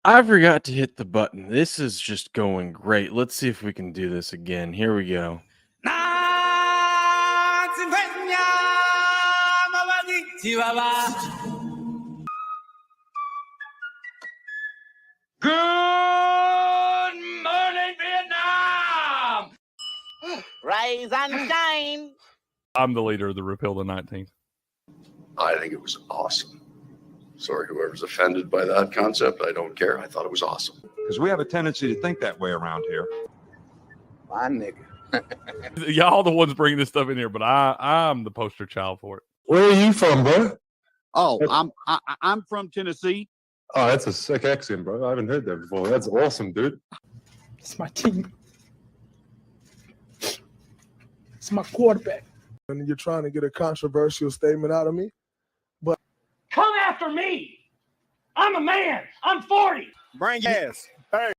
I forgot to hit the button. This is just going great. Let's see if we can do this again. Here we go. Good morning, Vietnam! Rise and shine. I'm the leader of the Repeal the 19th. I think it was awesome. Sorry, whoever's offended by that concept, I don't care. I thought it was awesome. Because we have a tendency to think that way around here. My nigga. Y'all the ones bringing this stuff in here, but I'm the poster child for it. Where are you from, bro? Oh, I'm from Tennessee. Oh, that's a sick accent, bro. I haven't heard that before. That's awesome, dude. It's my team. It's my quarterback. And you're trying to get a controversial statement out of me. But Come after me! I'm a man! I'm 40! Bring your ass. Hey.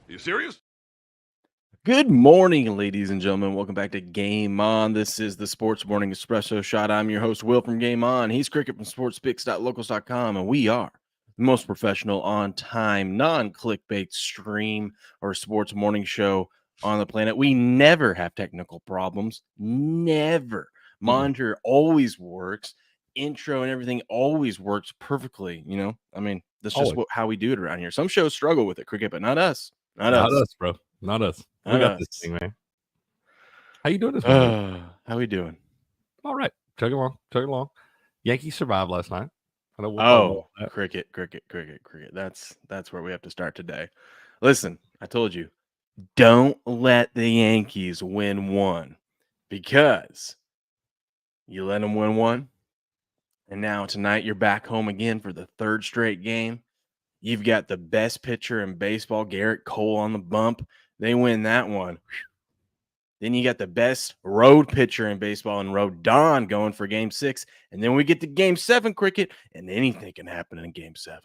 You serious? Good morning, ladies and gentlemen. Welcome back to Game On. This is the Sports Morning Espresso Shot. I'm your host, Will from Game On. He's Cricket from sportspicks.locals.com, and we are the most professional, on-time, non-clickbait stream or sports morning show on the planet. We never have technical problems. Never. Monitor always works. Intro and everything always works perfectly. You know, I mean, that's just how we do it around here. Some shows struggle with it, Cricket, but not us. Not us, bro. Not us. Not We got us. this thing, man. How you doing this morning? How we doing? All right. Chug along. Yankees survived last night. I know we'll talk about that. Cricket. That's where we have to start today. Listen, I told you, don't let the Yankees win one, because you let them win one, and now tonight you're back home again for the third straight game. You've got the best pitcher in baseball, Garrett Cole, on the bump. They win that one. Then you got the best road pitcher in baseball and Rodon going for game 6. And then we get to game 7, Cricket, and anything can happen in game 7.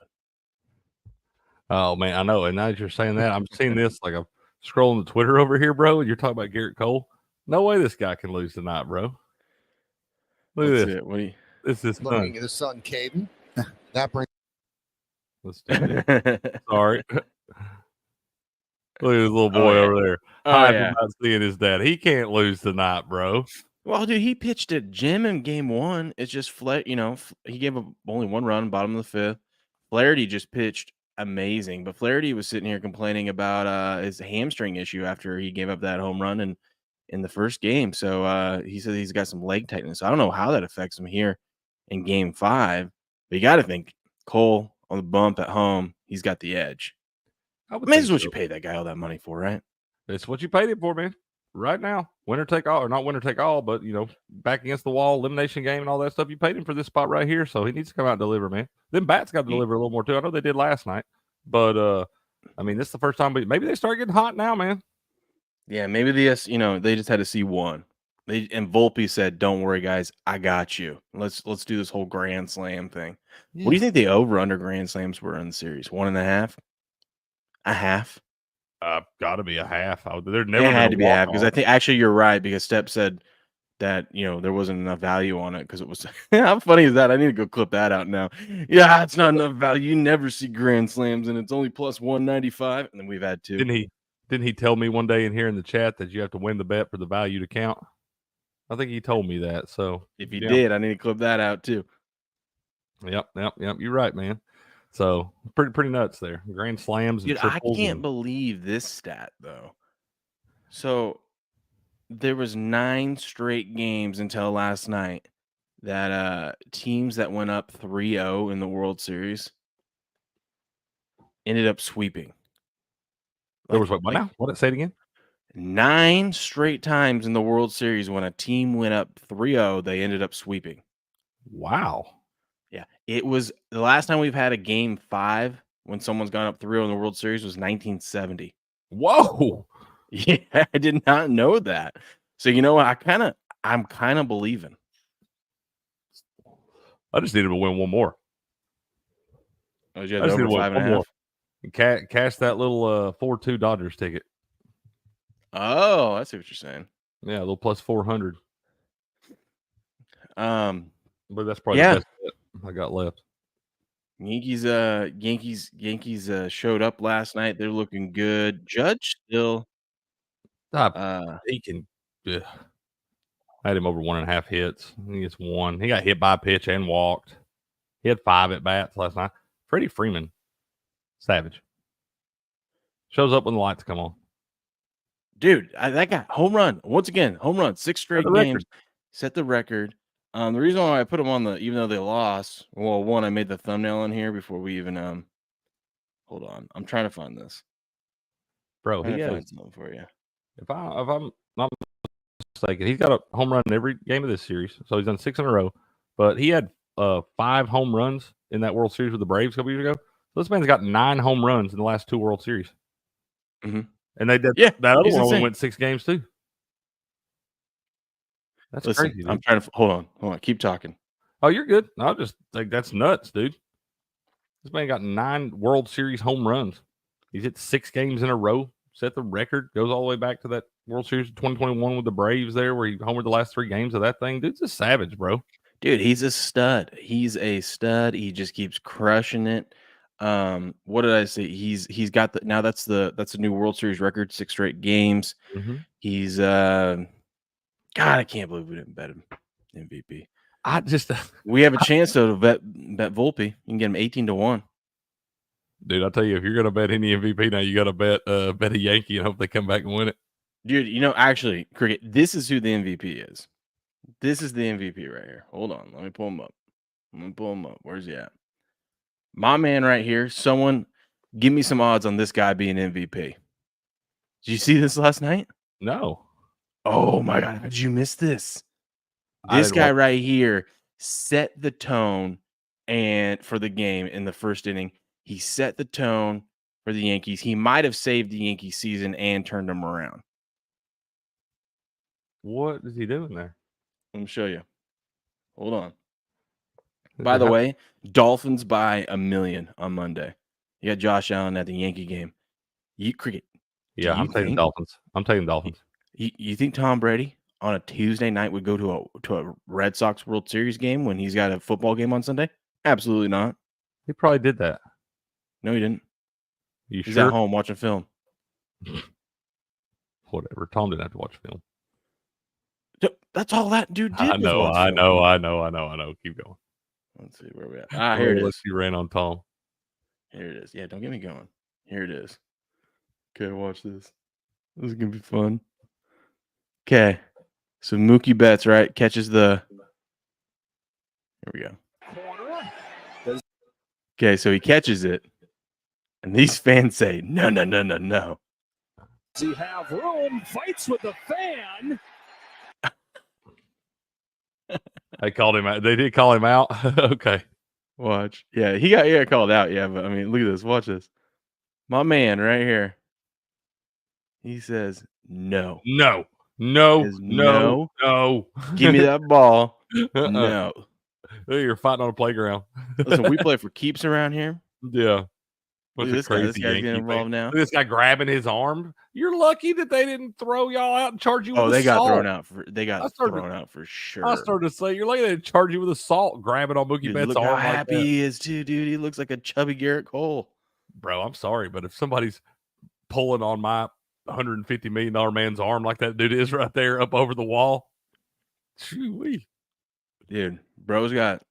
Oh, man, I know. And now that you're saying that, I'm seeing this, like I'm scrolling the Twitter over here, bro, and you're talking about Garrett Cole. No way this guy can lose tonight, bro. Look at this. This is Looking at his son, Caden. That brings. Let's do it. Sorry. Look at this little boy over there. Not seeing his dad. He can't lose tonight, bro. Well, dude, he pitched at Jim in game 1. It's just he gave up only one run, bottom of the 5th. Flaherty just pitched amazing, but Flaherty was sitting here complaining about his hamstring issue after he gave up that home run in the first game. So he said he's got some leg tightness. I don't know how that affects him here in game 5, but you got to think Cole on the bump at home, he's got the edge. I mean, this is what you pay that guy all that money for, right? It's what you paid it for, man. Right now, winner take all, or not winner take all, but back against the wall, elimination game, and all that stuff. You paid him for this spot right here, so he needs to come out and deliver, man. Then bats got to deliver a little more too. I know they did last night, but I mean, this is the first time. But maybe they start getting hot now, man. Yeah, maybe they just had to see one. And Volpe said, "Don't worry, guys, I got you. Let's do this whole Grand Slam thing." Yeah. What do you think the over/under Grand Slams were in the series? 1.5? A half? Got to be a half. There never had to be a half, because I think actually you're right, because Step said that there wasn't enough value on it because it was. How funny is that? I need to go clip that out now. Yeah, it's not enough value. You never see Grand Slams, and it's only plus 195, and then we've had 2. Didn't he tell me one day in here in the chat that you have to win the bet for the value to count? I think he told me that. So if he did, I need to clip that out too. Yep. You're right, man. So pretty nuts there. Grand Slams. Dude, I can't believe this stat though. So there was 9 straight games until last night that teams that went up 3-0 in the World Series ended up sweeping. There was what now? What? Say it again. 9 straight times in the World Series when a team went up 3-0, they ended up sweeping. Wow. Yeah, it was the last time we've had a game 5 when someone's gone up 3-0 in the World Series was 1970. Whoa. Yeah, I did not know that. So you know what? I'm kind of believing. I just needed to win one more. Oh, you had over 5.5. Cash that little 4-2 Dodgers ticket. Oh, I see what you're saying. Yeah, a little plus 400. But that's probably Yeah. the best bet I got left. Yankees showed up last night. They're looking good. Judge still. He can. Yeah. I had him over 1.5 hits. He gets one. He got hit by a pitch and walked. He had 5 at bats last night. Freddie Freeman, savage. Shows up when the lights come on. Dude, that guy, home run. Once again, home run. 6 straight games. Set the record. The reason why I put him on even though they lost, well, one, I made the thumbnail on here before we even hold on. I'm trying to find this. Bro, he has find something for you. If I'm not mistaken, he's got a home run in every game of this series. So he's done 6 in a row. But he had 5 home runs in that World Series with the Braves a couple years ago. So this man's got 9 home runs in the last 2 World Series. Mm-hmm. And they did that other one only went 6 games too. That's crazy. Dude. I'm trying to hold on. Keep talking. Oh, you're good. I just think that's nuts, dude. This man got 9 World Series home runs. He's hit 6 games in a row. Set the record. Goes all the way back to that World Series of 2021 with the Braves there, where he homered the last 3 games of that thing. Dude's a savage, bro. Dude, he's a stud. He's a stud. He just keeps crushing it. What did I say? He's got the now that's a new World Series record, 6 straight games. Mm-hmm. He's God, I can't believe we didn't bet him MVP. We have a chance though to bet Volpe. You can get him 18-1. Dude, I tell you, if you're gonna bet any MVP now, you gotta bet a Yankee and hope they come back and win it. Dude, actually, Cricket, this is who the MVP is. This is the MVP right here. Hold on, let me pull him up. Where's he at? My man right here. Someone give me some odds on this guy being MVP. Did you see this last night? No. Oh my God, how did you miss this? This guy right here set the tone for the game in the first inning. He set the tone for the Yankees. He might have saved the Yankee season and turned them around. What is he doing there? Let me show you. Hold on. By the way, Dolphins by 1 million on Monday. You got Josh Allen at the Yankee game. Cricket. Yeah, I'm taking Dolphins. You think Tom Brady on a Tuesday night would go to a Red Sox World Series game when he's got a football game on Sunday? Absolutely not. He probably did that. No, he didn't. He's at home watching film. Whatever. Tom didn't have to watch film. That's all that dude did. I know. Keep going. Let's see where we at. Here it is. You ran on Tom. Here it is. Yeah, don't get me going. Here it is. Okay, watch this. This is gonna be fun. Okay, so Mookie Betts, right, catches the. Here we go. Okay, so he catches it, and these fans say, "No." Does he have room? Fights with the fan. They called him out. They did call him out. Okay. Watch. Yeah, he got called out. Yeah, but I mean, look at this. Watch this. My man right here. He says, no. No. Give me that ball. No. You're fighting on a playground. Listen, we play for keeps around here. Yeah. This guy's getting involved now. This guy grabbing his arm. You're lucky that they didn't throw y'all out and charge you with assault. They got thrown out for sure. I started to say, you're lucky they didn't charge you with assault, grabbing on Mookie Betts' look arm. How happy he is too, dude. He looks like a chubby Garrett Cole. Bro, I'm sorry, but if somebody's pulling on my $150 million man's arm like that dude is right there up over the wall, shoo-wee. Dude, bro's got.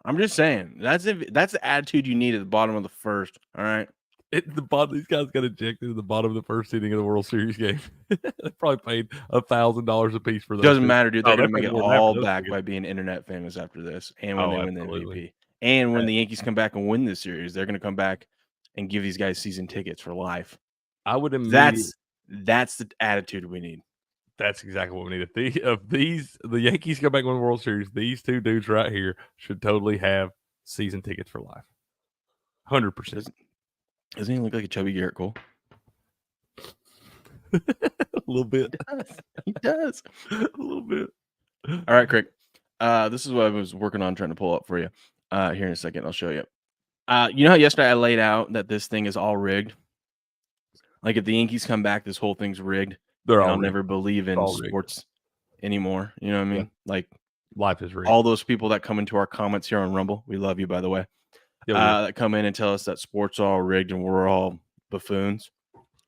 I'm just saying that's the attitude you need at the bottom of the first. All right, at the bottom, these guys got ejected at the bottom of the first inning of the World Series game. They probably paid $1,000 a piece for those. Doesn't matter, dude. They're gonna make it all back by being internet famous after this, and when they win the MVP, and when the Yankees come back and win this series, they're gonna come back and give these guys season tickets for life. I would immediately. That's the attitude we need. That's exactly what we need. If the Yankees come back and win the World Series, these two dudes right here should totally have season tickets for life. 100%. Doesn't he look like a chubby Garrett Cole? A little bit. He does. A little bit. All right, Craig. This is what I was working on trying to pull up for you. Here in a second, I'll show you. You know how yesterday I laid out that this thing is all rigged? Like if the Yankees come back, this whole thing's rigged. I'll never believe in sports anymore. You know what I mean? Yeah. Like Life is rigged. All those people that come into our comments here on Rumble, we love you, by the way. Yeah, that come in and tell us that sports are all rigged and we're all buffoons.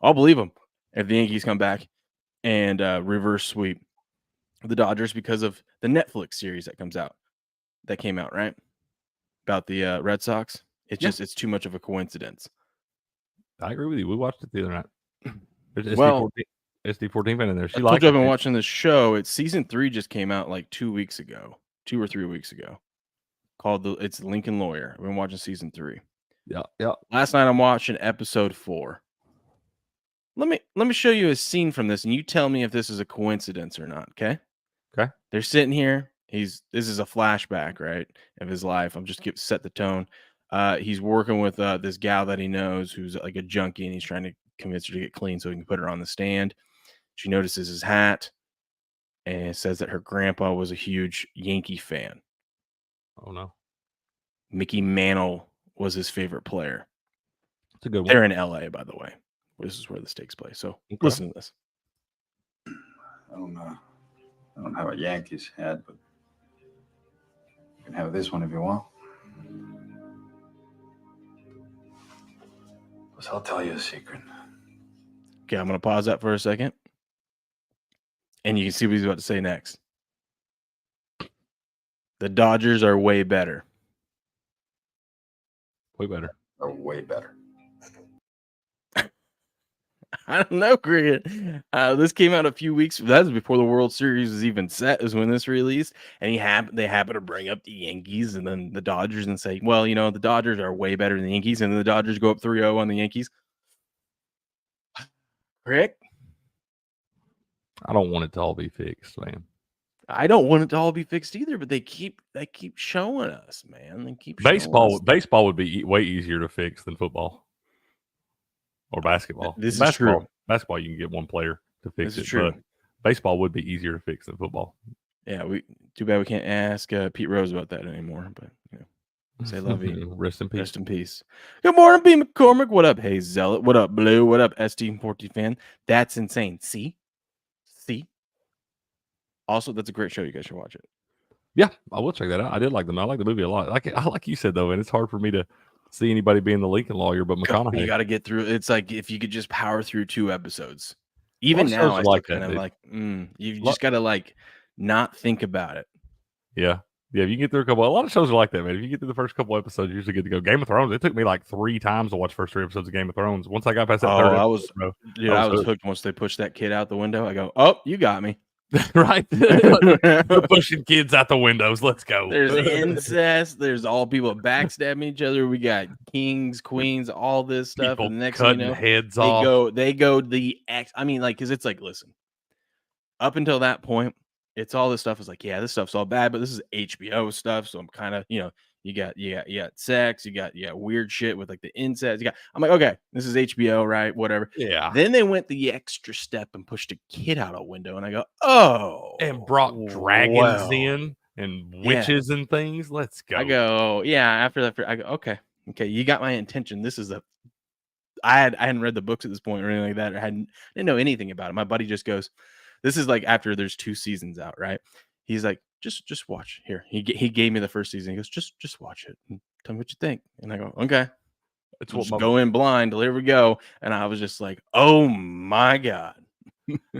I'll believe them if the Yankees come back and reverse sweep the Dodgers because of the Netflix series that came out, right? About the Red Sox. It's too much of a coincidence. I agree with you. We watched it the other night. There's Well, SD14 been in there. She I liked told you I've it. been watching this show. It's season 3 just came out like 2 or 3 weeks ago. It's Lincoln Lawyer. I've been watching season 3. Yeah. Last night I'm watching episode 4. Let me show you a scene from this, and you tell me if this is a coincidence or not. Okay. They're sitting here. This is a flashback, right, of his life. I'm just set the tone. He's working with this gal that he knows who's like a junkie, and he's trying to convince her to get clean so he can put her on the stand. She notices his hat, and it says that her grandpa was a huge Yankee fan. Oh no. Mickey Mantle was his favorite player. It's a good one. They're in LA, by the way. This is where this takes place. So listen to this. I don't have a Yankees hat, but you can have this one if you want. Plus, I'll tell you a secret. Okay, I'm going to pause that for a second. And you can see what he's about to say next. The Dodgers are way better. Way better. Are way better. I don't know, Grant. This came out a few weeks. That was before the World Series was even set. Is when this released, and they happen to bring up the Yankees and then the Dodgers and say, "Well, the Dodgers are way better than the Yankees," and then the Dodgers go up 3-0 on the Yankees. Rick, I don't want it to all be fixed, man. I don't want it to all be fixed either, but they keep showing us, man. They keep baseball would be way easier to fix than football. Or basketball. This is true. Basketball, you can get one player to fix it. True. But baseball would be easier to fix than football. Yeah, too bad we can't ask Pete Rose about that anymore. But say love you. Rest in peace. Rest in peace. Good morning, B. McCormick. What up, Hey Zealot? What up, Blue? What up, ST14 fan? That's insane. See. Also, that's a great show. You guys should watch it. Yeah, I will check that out. I did like them. I like the movie a lot. Like you said though, and it's hard for me to see anybody being the Lincoln Lawyer, but McConaughey. You got to get through. It's like if you could just power through 2 episodes. Even now, I like that. You just got to not think about it. Yeah. If you get through a lot of shows are like that, man. If you get through the first couple episodes, you're usually good to go. Game of Thrones, it took me like 3 times to watch the first 3 episodes of Game of Thrones. Once I got past that third episode, I was hooked once they pushed that kid out the window. I go, oh, you got me. Right. We're pushing kids out the windows. Let's go. There's incest. There's all people backstabbing each other. We got kings, queens, all this stuff. People and the next cutting thing you know, heads off. They go the X. I mean, because it's like, listen, up until that point, it's all this stuff is like, yeah, this stuff's all bad, but this is HBO stuff. So I'm kind of, you got sex, you got weird shit with like the incest. I'm like, okay, this is HBO, right? Whatever. Yeah. Then they went the extra step and pushed a kid out a window, and I go, oh, and brought dragons in and witches and things. Let's go. I go, yeah. After that, I go, okay, you got my intention. This is I hadn't read the books at this point or anything like that, or didn't know anything about it. My buddy just goes, this is like after there's 2 seasons out, right? He's like, just watch here. He gave me the first season. He goes, just watch it and tell me what you think. And I go, okay. It's what go in blind. Here we go. And I was just like, oh my God.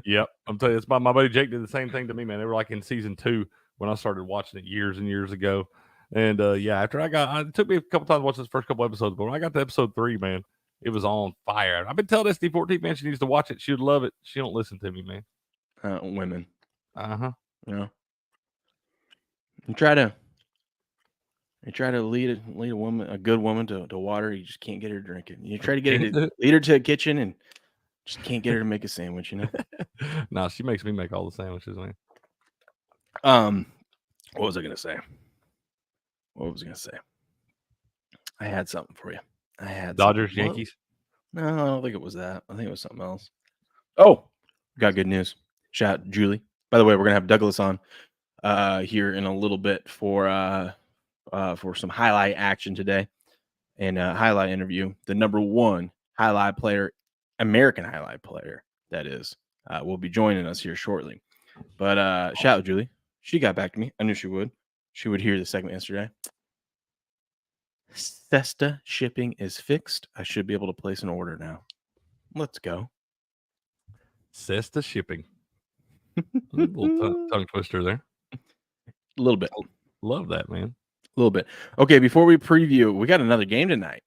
Yep. I'm telling you, it's my buddy Jake did the same thing to me, man. They were like in season 2 when I started watching it years and years ago. And after it took me a couple times to watch this first couple episodes, but when I got to episode 3, man, it was on fire. I've been telling SD14 man she needs to watch it. She would love it. She don't listen to me, man. Women. Yeah. You try to lead a woman, a good woman to water. You just can't get her drinking. You try to lead her to a kitchen and just can't get her to make a sandwich. No, she makes me make all the sandwiches, man. What was I gonna say? I had something for you. I had Dodgers, something. Yankees. No, I don't think it was that. I think it was something else. Oh, got good news. Shout out Julie. By the way, we're gonna have Douglas on here in a little bit for some highlight action today and highlight interview. The #1 highlight player, American highlight player, that is, will be joining us here shortly. But shout out Julie. She got back to me. I knew she would. She would hear the segment yesterday. Cesta shipping is fixed. I should be able to place an order now. Let's go. Cesta shipping. Little tongue twister there. A little bit. Love that, man. A little bit. Okay, before we preview, we got another game tonight.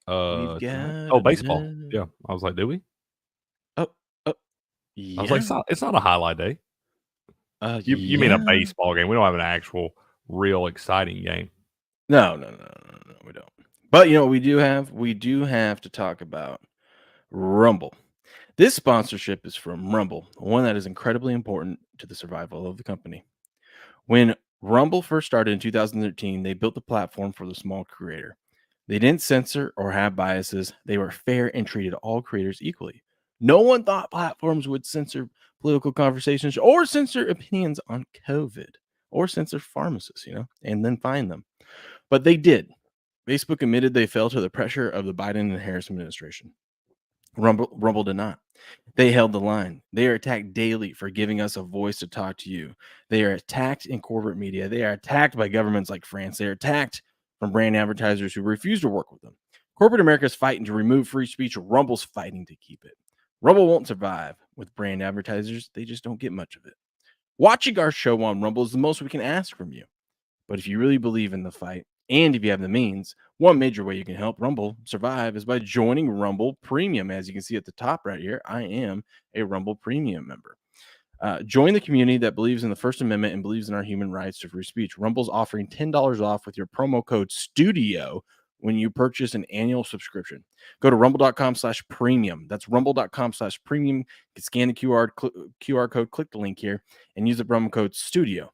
Baseball. another- Yeah. I was like, do we? Yeah. I was like, it's not a highlight day. You mean a baseball game? We don't have an actual, real exciting game. No, we don't. But you know what we do have? We do have to talk about Rumble. This sponsorship is from Rumble, one that is incredibly important to the survival of the company. When Rumble first started in 2013, they built the platform for the small creator. They didn't censor or have biases. They were fair and treated all creators equally. No one thought platforms would censor political conversations or censor opinions on COVID or censor pharmacists, and then fine them. But they did. Facebook admitted they fell to the pressure of the Biden and Harris administration. Rumble did not. They held the line. They are attacked daily for giving us a voice to talk to you. They are attacked in corporate media. They are attacked by governments like France. They are attacked from brand advertisers who refuse to work with them. Corporate America is fighting to remove free speech. Rumble's fighting to keep it. Rumble won't survive with brand advertisers. They just don't get much of it. Watching our show on Rumble is the most we can ask from you. But if you really believe in the fight, and if you have the means, one major way you can help Rumble survive is by joining Rumble Premium. As you can see at the top right here, I am a Rumble Premium member. Join the community that believes in the First Amendment and believes in our human rights to free speech. Rumble's offering $10 off with your promo code STUDIO when you purchase an annual subscription. Go to rumble.com/premium. That's rumble.com/premium. You can scan the QR code, click the link here, and use the promo code STUDIO.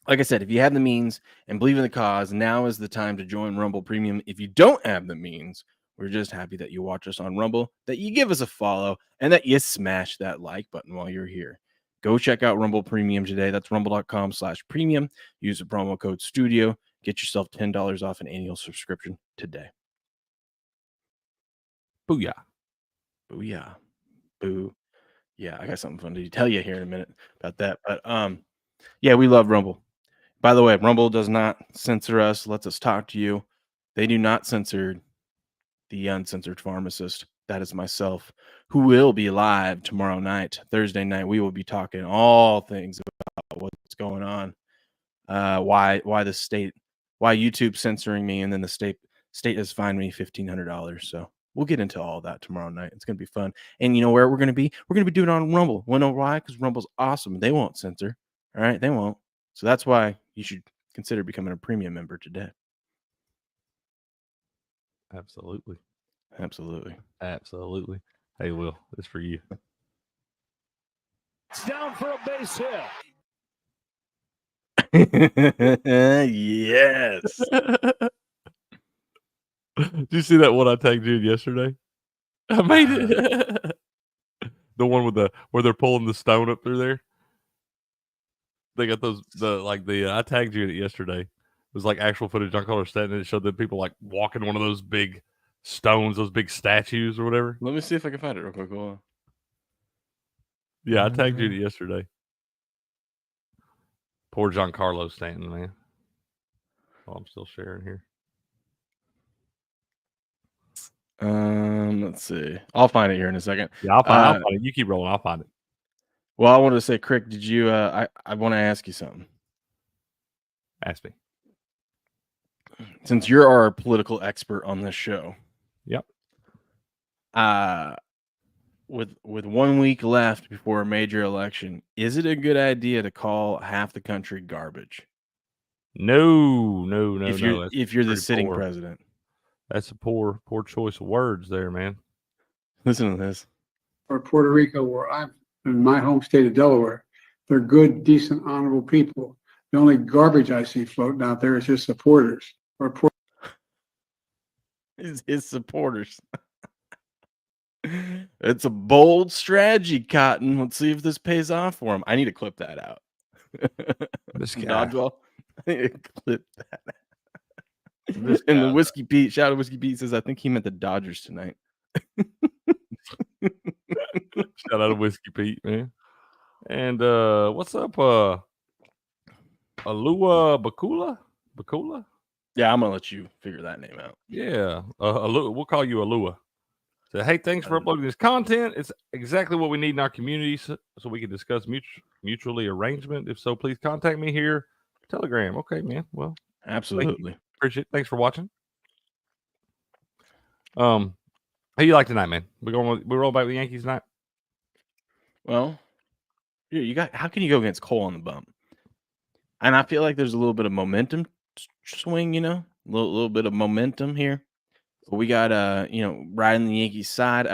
Like I said, if you have the means and believe in the cause, now is the time to join Rumble Premium. If you don't have the means, we're just happy that you watch us on Rumble, that you give us a follow, and that you smash that like button while you're here. Go check out Rumble Premium today. That's rumble.com/premium. Use the promo code STUDIO. Get yourself $10 off an annual subscription today. Booyah. Booyah. Boo. Yeah, I got something fun to tell you here in a minute about that. But yeah, we love Rumble. By the way, Rumble does not censor us, lets us talk to you. They do not censor the uncensored pharmacist. That is myself, who will be live tomorrow night, Thursday night. We will be talking all things about what's going on, why YouTube's censoring me, and then the state has fined me $1,500. So we'll get into all that tomorrow night. It's going to be fun. And you know where we're going to be? We're going to be doing it on Rumble. Want to know why? Because Rumble's awesome. They won't censor. All right, they won't. So that's why you should consider becoming a premium member today. Absolutely. Hey, Will, it's for you. It's down for a base hit. Yes. Did you see that one I tagged you in yesterday? I made it. The one with where they're pulling the stone up through there. They got I tagged you in it yesterday. It was like actual footage on Color Stat, and it showed the people like walking one of those big stones, those big statues or whatever. Let me see if I can find it real quick. Hold on. Yeah, I tagged you in it yesterday. Poor Giancarlo Stanton, man. Oh, I'm still sharing here. Let's see. I'll find it here in a second. Yeah, I'll find it. You keep rolling. I'll find it. Well, I wanted to say, Crick, did you? I want to ask you something. Ask me. Since you're our political expert on this show. Yep. With 1 week left before a major election, is it a good idea to call half the country garbage? No. If you're the sitting president. That's a poor choice of words there, man. Listen to this. Or Puerto Rico, where I'm in my home state of Delaware, they're good, decent, honorable people. The only garbage I see floating out there is his supporters. His supporters. It's a bold strategy, Cotton. Let's see if this pays off for him. I need to clip that out. This guy. Dodgeball. I need to clip that out. And the Whiskey Pete, shout out Whiskey Pete, says, I think he meant the Dodgers tonight. Shout out to Whiskey Pete, man. And what's up, Alua Bakula? Yeah, I'm gonna let you figure that name out. Yeah, Alua. We'll call you Alua. So, hey, thanks for uploading this content. It's exactly what we need in our community, so we can discuss mutually arrangement. If so, please contact me here. Telegram. Okay, man. Well, absolutely. Appreciate it. Thanks for watching. How you like tonight, man? We roll back with the Yankees tonight. Well, you got. How can you go against Cole on the bump? And I feel like there's a little bit of momentum swing. You know, a little bit of momentum here. But we got riding the Yankees side.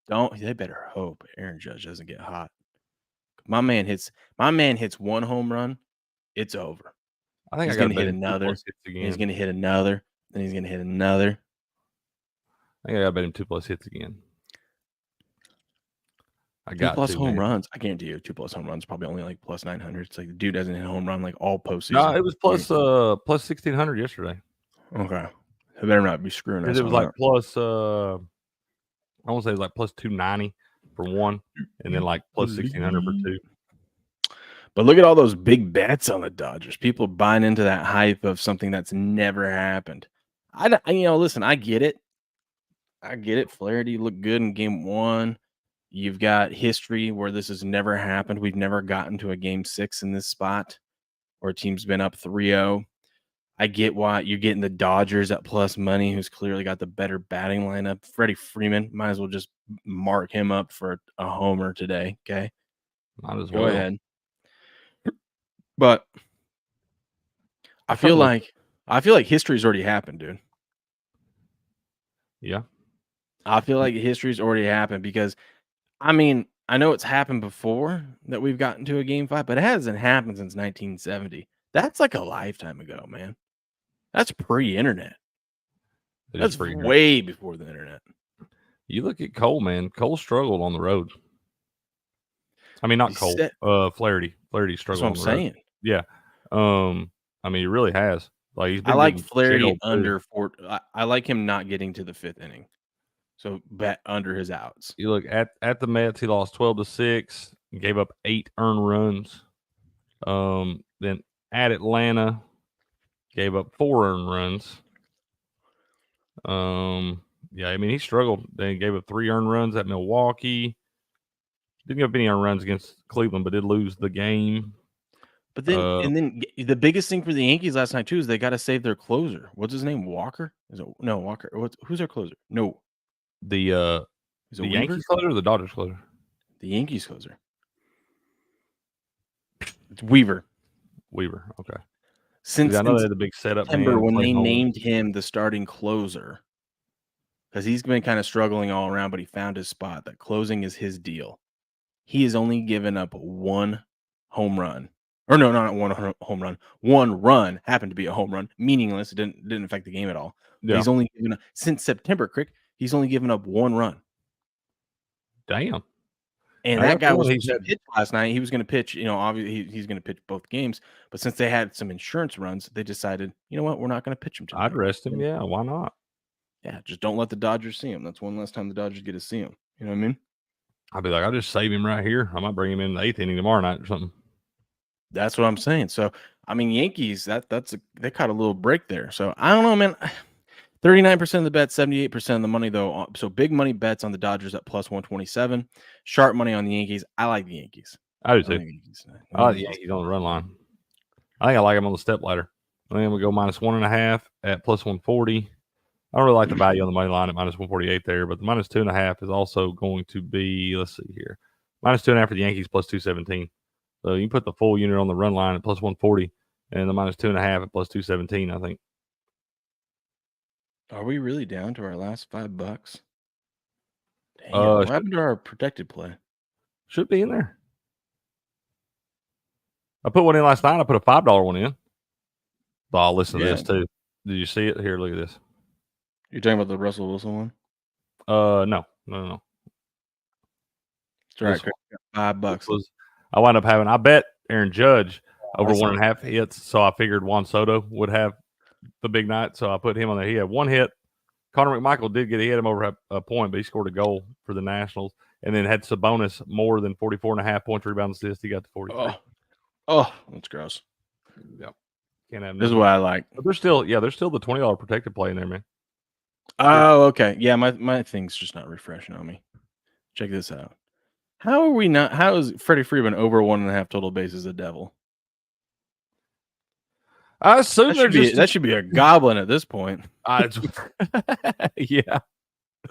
They better hope Aaron Judge doesn't get hot. My man hits one home run, it's over. I think he's going to hit another. He's going to hit another. Then he's going to hit another. I think I got to bet him 2+ hits again. I got 2+ home runs. I guarantee you, 2+ home runs probably only like plus 900. It's like the dude doesn't hit a home run like all postseason. No, it was plus 1,600 yesterday. Okay, I better not be screwing us. It was like plus. I want to say it was like plus 290 for one, and then like plus 1,600 for two. But look at all those big bets on the Dodgers. People buying into that hype of something that's never happened. Listen, I get it. Flaherty looked good in game 1. You've got history where this has never happened. We've never gotten to a game 6 in this spot where a team's been up 3-0. I get why you're getting the Dodgers at plus money, who's clearly got the better batting lineup. Freddie Freeman, might as well just mark him up for a homer today. Okay. Might as well. Go ahead. But I feel like history's already happened, dude. Yeah. I feel like history's already happened because, I mean, I know it's happened before that we've gotten to a game 5, but it hasn't happened since 1970. That's like a lifetime ago, man. That's pre-internet. That's way before the internet. You look at Cole, man. Cole struggled on the road. I mean, not Cole. Flaherty. Flaherty struggled on the road. Saying. Yeah. I mean, he really has. Like he's been I like Flaherty under 4. I like him not getting to the 5th inning. So bet under his outs. You look at the Mets, he lost 12-6, gave up 8 earned runs. Then at Atlanta, gave up 4 earned runs. Yeah, I mean, he struggled. Then he gave up 3 earned runs at Milwaukee. Didn't give up any earned runs against Cleveland, but did lose the game. But then, and then the biggest thing for the Yankees last night too is they got to save their closer. What's his name? Walker? Walker? Who's their closer? No, the Yankees closer or the Dodgers closer? The Yankees closer. It's Weaver. Okay. Since I know they had the big setup. September when they named him the starting closer, because he's been kind of struggling all around, but he found his spot. That closing is his deal. He has only given up 1 home run. Or no, not 1 home run. 1 run happened to be a home run, meaningless. It didn't affect the game at all. Yeah. He's only given up, since September, Crick. He's only given up 1 run. Damn. And that guy was pitch last night. He was going to pitch. Obviously he's going to pitch both games. But since they had some insurance runs, they decided, you know what, we're not going to pitch him tonight. I'd rest him. Yeah, why not? Yeah, just don't let the Dodgers see him. That's one last time the Dodgers get to see him. You know what I mean? I'd be like, I'll just save him right here. I might bring him in the 8th inning tomorrow night or something. That's what I'm saying. So, I mean, Yankees, they caught a little break there. So, I don't know, man. 39% of the bet, 78% of the money, though. So, big money bets on the Dodgers at plus 127. Sharp money on the Yankees. I like the Yankees. I do, too. I like the Yankees on the run line. I think I like them on the step ladder. I think we go -1.5 at plus 140. I don't really like the value on the money line at -148 there, but the -2.5 is also going to be, let's see here, -2.5 for the Yankees plus 217. So you can put the full unit on the run line at plus 140 and the -2.5 at plus 217, I think. Are we really down to our last $5? Dang, what happened to our protected play? Should be in there. I put one in last night. I put a $5 one in. But I'll listen to this too. Did you see it? Here, look at this. You're talking about the Russell Wilson one? No. It's all right, $5. I wound up having, I bet Aaron Judge over 1.5 hits. So I figured Juan Soto would have the big night. So I put him on there. He had 1 hit. Connor McMichael did get a hit him over a point, but he scored a goal for the Nationals. and then had Sabonis more than 44.5 points, rebounds, assists. He got to 43. Oh, that's gross. Yep. Can't have This is nothing. what I like. But there's still the $20 protected play in there, man. Oh, okay. Yeah, my thing's just not refreshing on me. Check this out. How is Freddie Freeman over 1.5 total bases a devil? I assume that should be a goblin at this point. Yeah.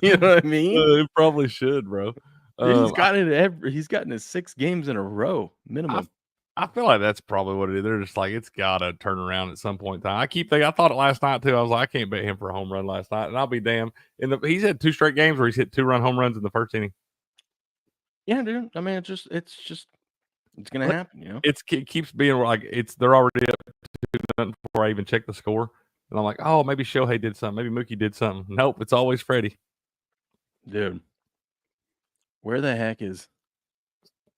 You know what I mean? It probably should, bro. He's gotten it 6 games in a row, minimum. I feel like that's probably what it is. They're just like, it's got to turn around at some point in time. I thought it last night too. I was like, I can't bet him for a home run last night. And I'll be damned. He's had 2 straight games where he's hit 2-run home runs in the first inning. Yeah, dude. I mean, it's gonna happen, you know. It keeps being like they're already up 2-0 before I even check the score. And I'm like, oh, maybe Shohei did something. Maybe Mookie did something. Nope, it's always Freddie. Dude, where the heck is?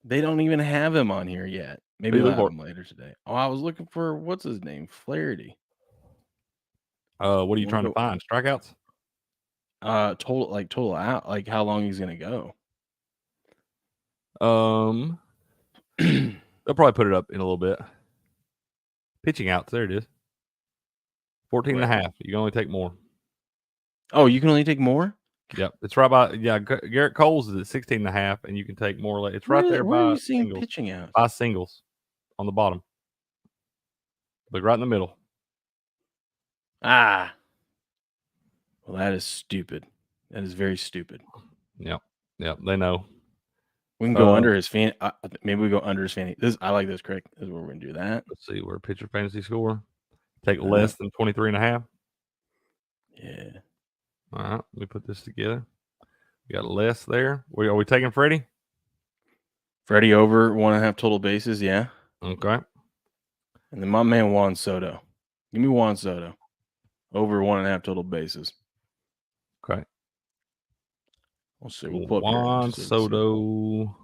They don't even have him on here yet. Maybe they'll have him later today. Oh, I was looking for what's his name, Flaherty. What are you trying to find? Strikeouts? Total out. Like how long he's gonna go. They'll probably put it up in a little bit. Pitching outs, there it is. 14.5. You can only take more. Oh, you can only take more? Yep. It's right by Garrett Cole's is at 16.5, and you can take more. It's right there where by are you seeing singles. Pitching out? By singles on the bottom. Look right in the middle. Ah. Well, that is stupid. That is very stupid. Yep. They know. We can go under his fan. Maybe we go under his fanny. I like this, Craig. This is where we're gonna do that. Let's see where pitcher fantasy score. Take less than 23.5. Yeah. All right. Let me put this together. We got less there. Are we taking Freddie? Freddie over 1.5 total bases. Yeah. Okay. And then my man Juan Soto. Give me Juan Soto over 1.5 total bases. Okay. We'll see. We'll put Juan Soto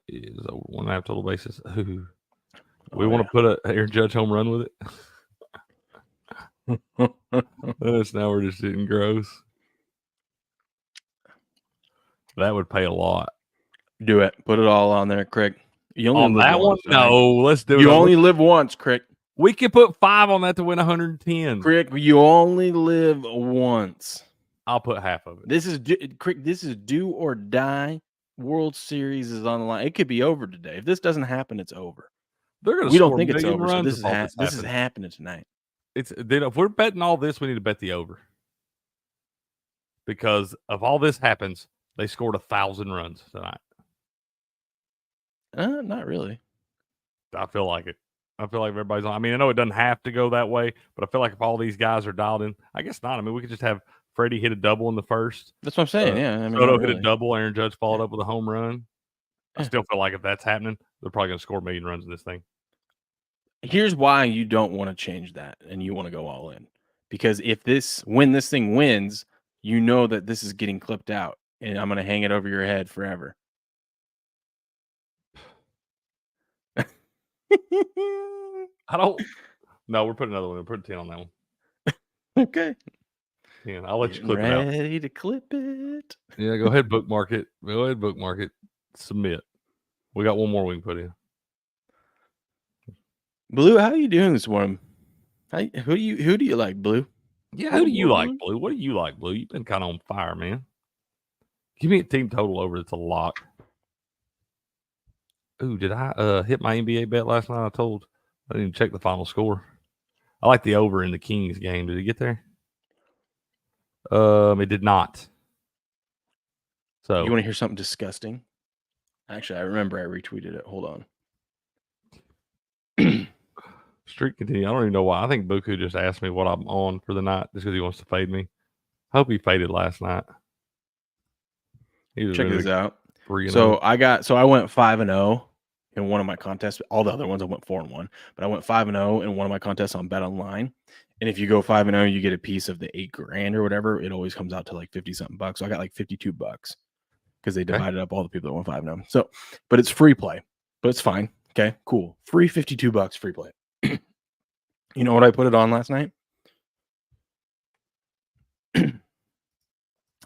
is over 1.5 total bases. Ooh. We want to put a Aaron Judge home run with it. That's now we're just getting gross. That would pay a lot. Do it. Put it all on there, Craig. You only on live that once, one? No, let's do it. You only live once, Craig. We could put 5 on that to win 110. Craig, you only live once. I'll put half of it. This is do or die. World Series is on the line. It could be over today. If this doesn't happen, it's over. We don't think it's over. So this is happening tonight. If we're betting all this, we need to bet the over. Because if all this happens, they scored 1,000 runs tonight. Not really. I feel like it. I feel like everybody's on. I mean, I know it doesn't have to go that way, but I feel like if all these guys are dialed in, I guess not. I mean, we could just have Freddie hit a double in the first. That's what I'm saying. Yeah. I mean, Soto hit a double. Aaron Judge followed up with a home run. I still feel like if that's happening, they're probably going to score 1 million runs in this thing. Here's why you don't want to change that and you want to go all in. Because when this thing wins, you know that this is getting clipped out and I'm going to hang it over your head forever. No, we're putting another one. We're putting 10 on that one. Okay. 10. I'll let you clip it out. Ready to clip it. Yeah, go ahead, bookmark it. Go ahead, bookmark it. Submit. We got one more we can put in. Blue, how are you doing this morning? Who do you like, Blue? Yeah, who do you like, Blue? What do you like, Blue? You've been kind of on fire, man. Give me a team total over. It's a lock. Ooh, did I hit my NBA bet last night? I didn't even check the final score. I like the over in the Kings game. Did it get there? It did not. So you want to hear something disgusting? Actually, I remember I retweeted it. Hold on. Streak continue. I don't even know why. I think Buku just asked me what I'm on for the night just because he wants to fade me. I hope he faded last night. Check this out. 3-0. I went 5-0 in one of my contests. All the other ones I went 4-1, but I went 5-0 in one of my contests on Bet Online. And if you go 5-0, you get a piece of the $8,000 or whatever. It always comes out to like 50 something bucks. So I got like $52 because they divided up all the people that went 5-0. So, but it's free play, but it's fine. Okay, cool. Free $52 free play. You know what I put it on last night? I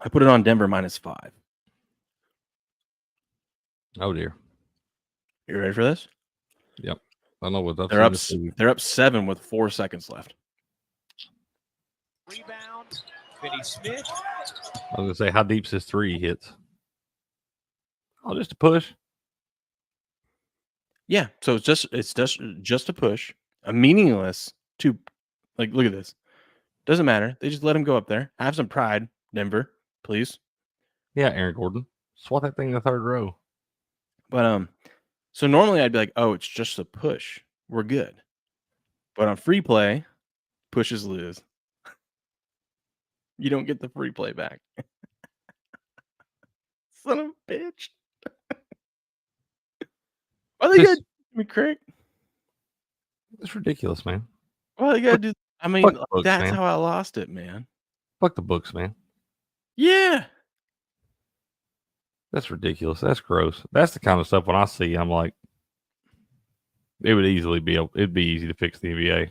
put it on Denver -5. Oh dear. You ready for this? Yep. I know what They're up. They're up 7 with 4 seconds left. Rebound. Finney Smith. I was gonna say, how deep's this 3 hits? Oh, just a push. Yeah, so it's just a push, a meaningless two. Like, look at this. Doesn't matter. They just let him go up there. Have some pride, Denver, please. Yeah, Aaron Gordon. Swat that thing in the 3rd row. But so normally I'd be like, oh, it's just a push. We're good. But on free play, pushes lose. You don't get the free play back. Son of a bitch. Why they got me, Craig? It's ridiculous, man. Why they got to do? I mean, the books, that's man. how I lost it, man. Fuck the books, man. Yeah. That's ridiculous. That's gross. That's the kind of stuff when I see, I'm like, it would easily be. It'd be easy to fix the NBA.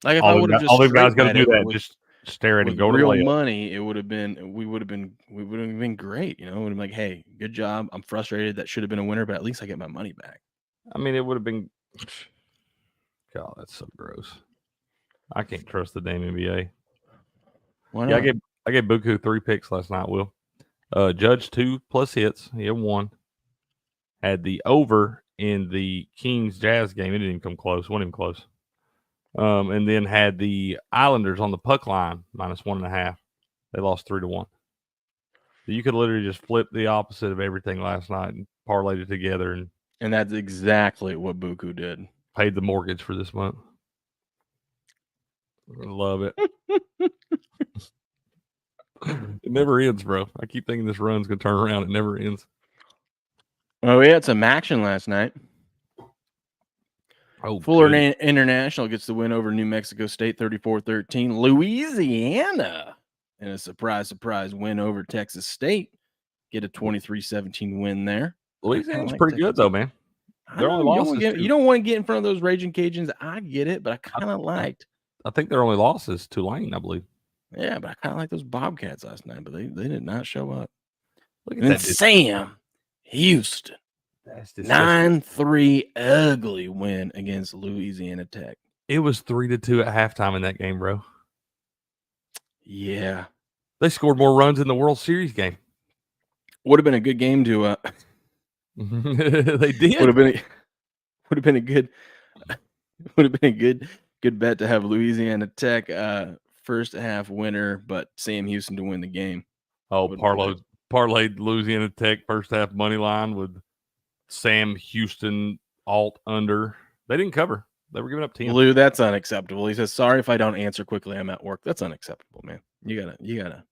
Like if I would have just all them guys got to straight do bet that, with- just stare at him, with go to real layup. money, it would have been. We would have been great. You know, it would have been like, hey, good job. I'm frustrated. That should have been a winner, but at least I get my money back. I mean, it would have been. God, that's so gross. I can't trust the damn NBA. Why Yeah, not? I gave Buku 3 picks last night. Will Judge 2+ hits. He had 1. Had the over in the Kings Jazz game. It didn't even come close. Wasn't even close. And then had the Islanders on the puck line -1.5. They lost 3-1. So you could literally just flip the opposite of everything last night and parlayed it together And that's exactly what Buku did. paid the mortgage for this month. I love it. It never ends, bro. I keep thinking this run's gonna turn around. It never ends. Well, we had some action last night. Oh, Fuller good. International gets the win over New Mexico State 34-13. Louisiana, in a surprise win over Texas State, get a 23-17 win there. Louisiana's like pretty Texas good though, man. Their only loss is you don't want to get in front of those Raging Cajuns. I get it, but I kind of liked. I think their only loss is Tulane, I believe. Yeah, but I kind of like those Bobcats last night, but they did not show up. Look And then Sam Houston, 9-3 ugly win against Louisiana Tech. It was 3-2 at halftime in that game, bro. Yeah, they scored more runs in the World Series game. Would have been a good game to. They did. Would have been a good bet to have Louisiana Tech first half winner, but Sam Houston to win the game. Oh, parlayed Louisiana Tech first half money line with Sam Houston alt under. They didn't cover. They were giving up 10. Lou, that's unacceptable. He says, "Sorry if I don't answer quickly. I'm at work." That's unacceptable, man. You gotta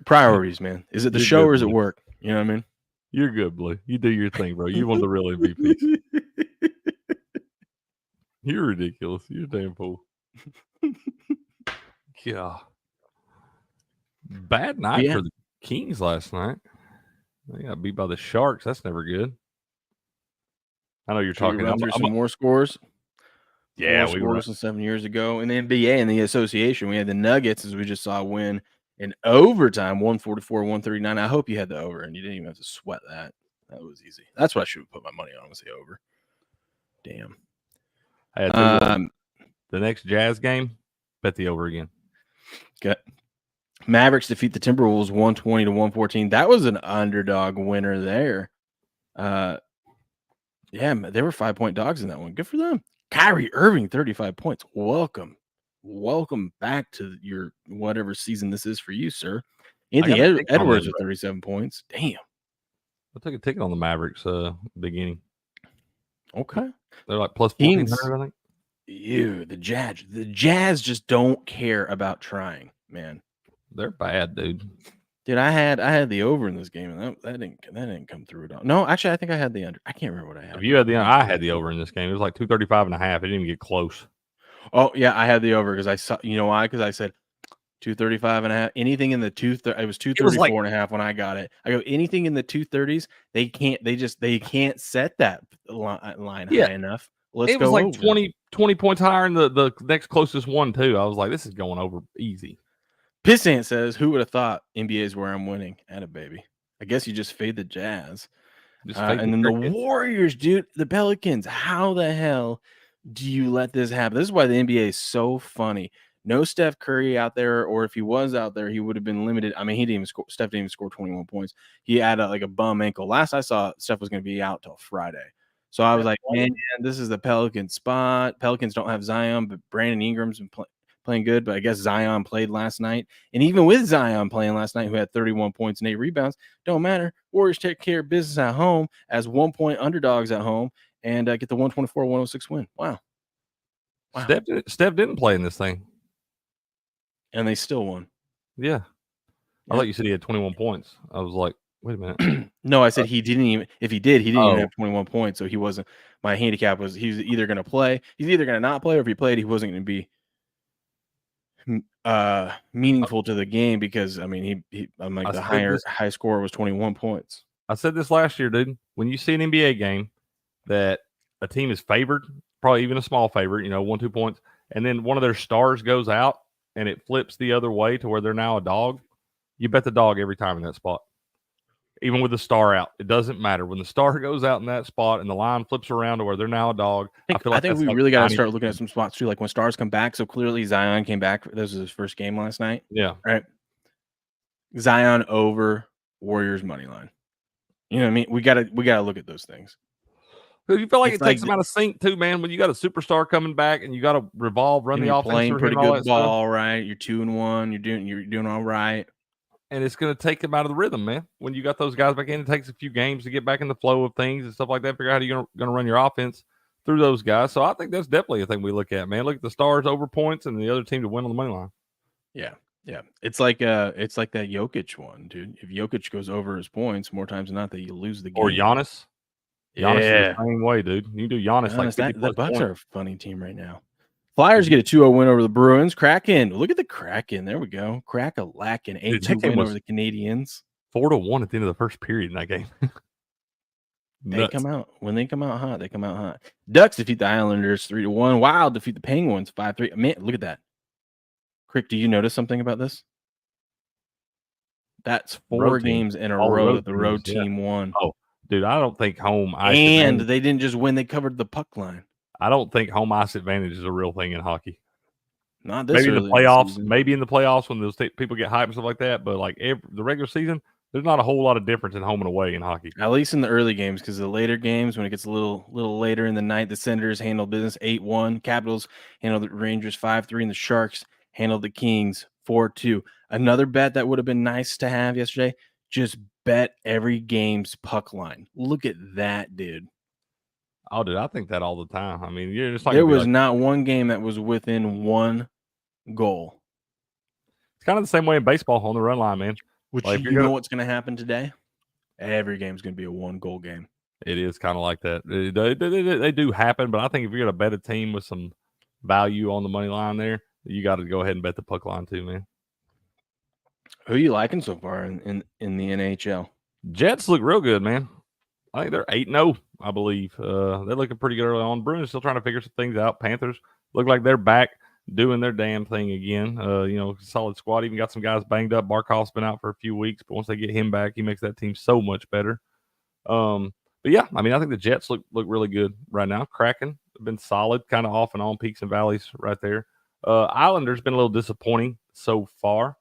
priorities, man. Is it the show or is it work? You know what I mean? You're good, Blue. You do your thing, bro. You want the real MVP. You're ridiculous. You're a damn fool. Yeah. Bad night for the Kings last night. They got beat by the Sharks. That's never good. I know you're talking about some more scores. Yeah, we were from 7 years ago in the NBA and the association. We had the Nuggets, as we just saw, win in overtime, 144-139. I hope you had the over, and you didn't even have to sweat that. That was easy. That's what I should have put my money on, was the over. Damn. The next Jazz game, bet the over again. Okay. Mavericks defeat the Timberwolves 120-114. That was an underdog winner there. Yeah, they were 5-point dogs in that one. Good for them. Kyrie Irving, 35 points. Welcome back to your whatever season this is for you, sir. Anthony Edwards with 37 points. Damn. I took a ticket on the Mavericks beginning. Okay. They're like plus 1,400, I think. Ew, the Jazz just don't care about trying, man. They're bad, dude. Dude, I had the over in this game, and that didn't come through at all. No, actually, I think I had the under. I can't remember what I had. If you had I had the over in this game. It was like 235.5. It didn't even get close. Oh yeah, I had the over because I saw. You know why? Because I said 235.5. Anything in the 230. It was 234.5 when I got it. I go anything in the 230s. They can't set that line high enough. It was like 20 points higher in the next closest one too. I was like, this is going over easy. Pissant says, "Who would have thought NBA is where I'm winning?" At a baby. I guess you just fade the Jazz. Just fade and then the Warriors, dude, the Pelicans. How the hell do you let this happen? This is why the NBA is so funny. No Steph Curry out there, or if he was out there, he would have been limited. I mean, he didn't even score. Steph didn't even score 21 points. He had like a bum ankle. Last I saw, Steph was going to be out till Friday. So I was like, man, this is the Pelican spot. Pelicans don't have Zion, but Brandon Ingram's been playing good. But I guess Zion played last night. And even with Zion playing last night, who had 31 points and 8 rebounds, don't matter. Warriors take care of business at home as 1-point underdogs at home and get the 124-106 win. Wow. Steph didn't play in this thing. And they still won. Yeah. I thought you said he had 21 points. I was like, wait a minute. No, I said he didn't even. If he did, he didn't even have 21 points. So he wasn't. My handicap was he's either going to play. He's either going to not play, or if he played, he wasn't going to be meaningful to the game because I mean I'm like the high score was 21 points. I said this last year, dude. When you see an NBA game that a team is favored, probably even a small favorite, 1-2 points, and then one of their stars goes out and it flips the other way to where they're now a dog, you bet the dog every time in that spot. Even with the star out, it doesn't matter. When the star goes out in that spot and the line flips around to where they're now a dog, I think we really got to start looking at some spots too, like when stars come back. So clearly Zion came back. This was his first game last night. Yeah. Right. Zion over Warriors money line. You know what I mean? We gotta look at those things. You feel like it takes them out of sync too, man. When you got a superstar coming back and you got to run the offense, playing pretty good ball, right? You're 2-1. You're doing all right. And it's going to take them out of the rhythm, man. When you got those guys back in, it takes a few games to get back in the flow of things and stuff like that. Figure out how you're going to run your offense through those guys. So I think that's definitely a thing we look at, man. Look at the stars over points and the other team to win on the money line. Yeah. Yeah. It's like that Jokic one, dude. If Jokic goes over his points more times than not, that you lose the game. Or Giannis. Giannis is the same way, dude. You do Giannis like 50 the Bucks are a funny team right now. Flyers get a 2-0 win over the Bruins. Kraken. Look at the Kraken. There we go. Crack-a-lack, an 8-2 win over the Canadians. 4-1 at the end of the first period in that game. They come out. When they come out hot, they come out hot. Ducks defeat the Islanders 3-1. Wild defeat the Penguins 5-3. Man, look at that. Crick, do you notice something about this? That's 4 games in a row that the road team won. Oh, dude, I don't think home ice and they didn't just win, they covered the puck line. I don't think home ice advantage is a real thing in hockey. Not this maybe in early the playoffs, season. maybe in the playoffs when those people get hyped and stuff like that. But like the regular season, there's not a whole lot of difference in home and away in hockey. At least in the early games, because the later games, when it gets a little later in the night, the Senators handle business 8-1. Capitals handled the Rangers 5-3, and the Sharks handled the Kings 4-2. Another bet that would have been nice to have yesterday: just bet every game's puck line. Look at that, dude. Oh, dude, I think that all the time. I mean, you're just like there was not one game that was within 1 goal. It's kind of the same way in baseball on the run line, man. Which like, you know what's going to happen today? Every game's going to be a 1-goal game. It is kind of like that. They do happen, but I think if you're going to bet a team with some value on the money line there, you got to go ahead and bet the puck line too, man. Who are you liking so far in the NHL? Jets look real good, man. I think they're 8-0, I believe. They're looking pretty good early on. Bruins still trying to figure some things out. Panthers look like they're back doing their damn thing again. Solid squad. Even got some guys banged up. Barkov's been out for a few weeks, but once they get him back, he makes that team so much better. But yeah, I mean, I think the Jets look really good right now. Kraken have been solid, kind of off and on, peaks and valleys right there. Islanders been a little disappointing so far,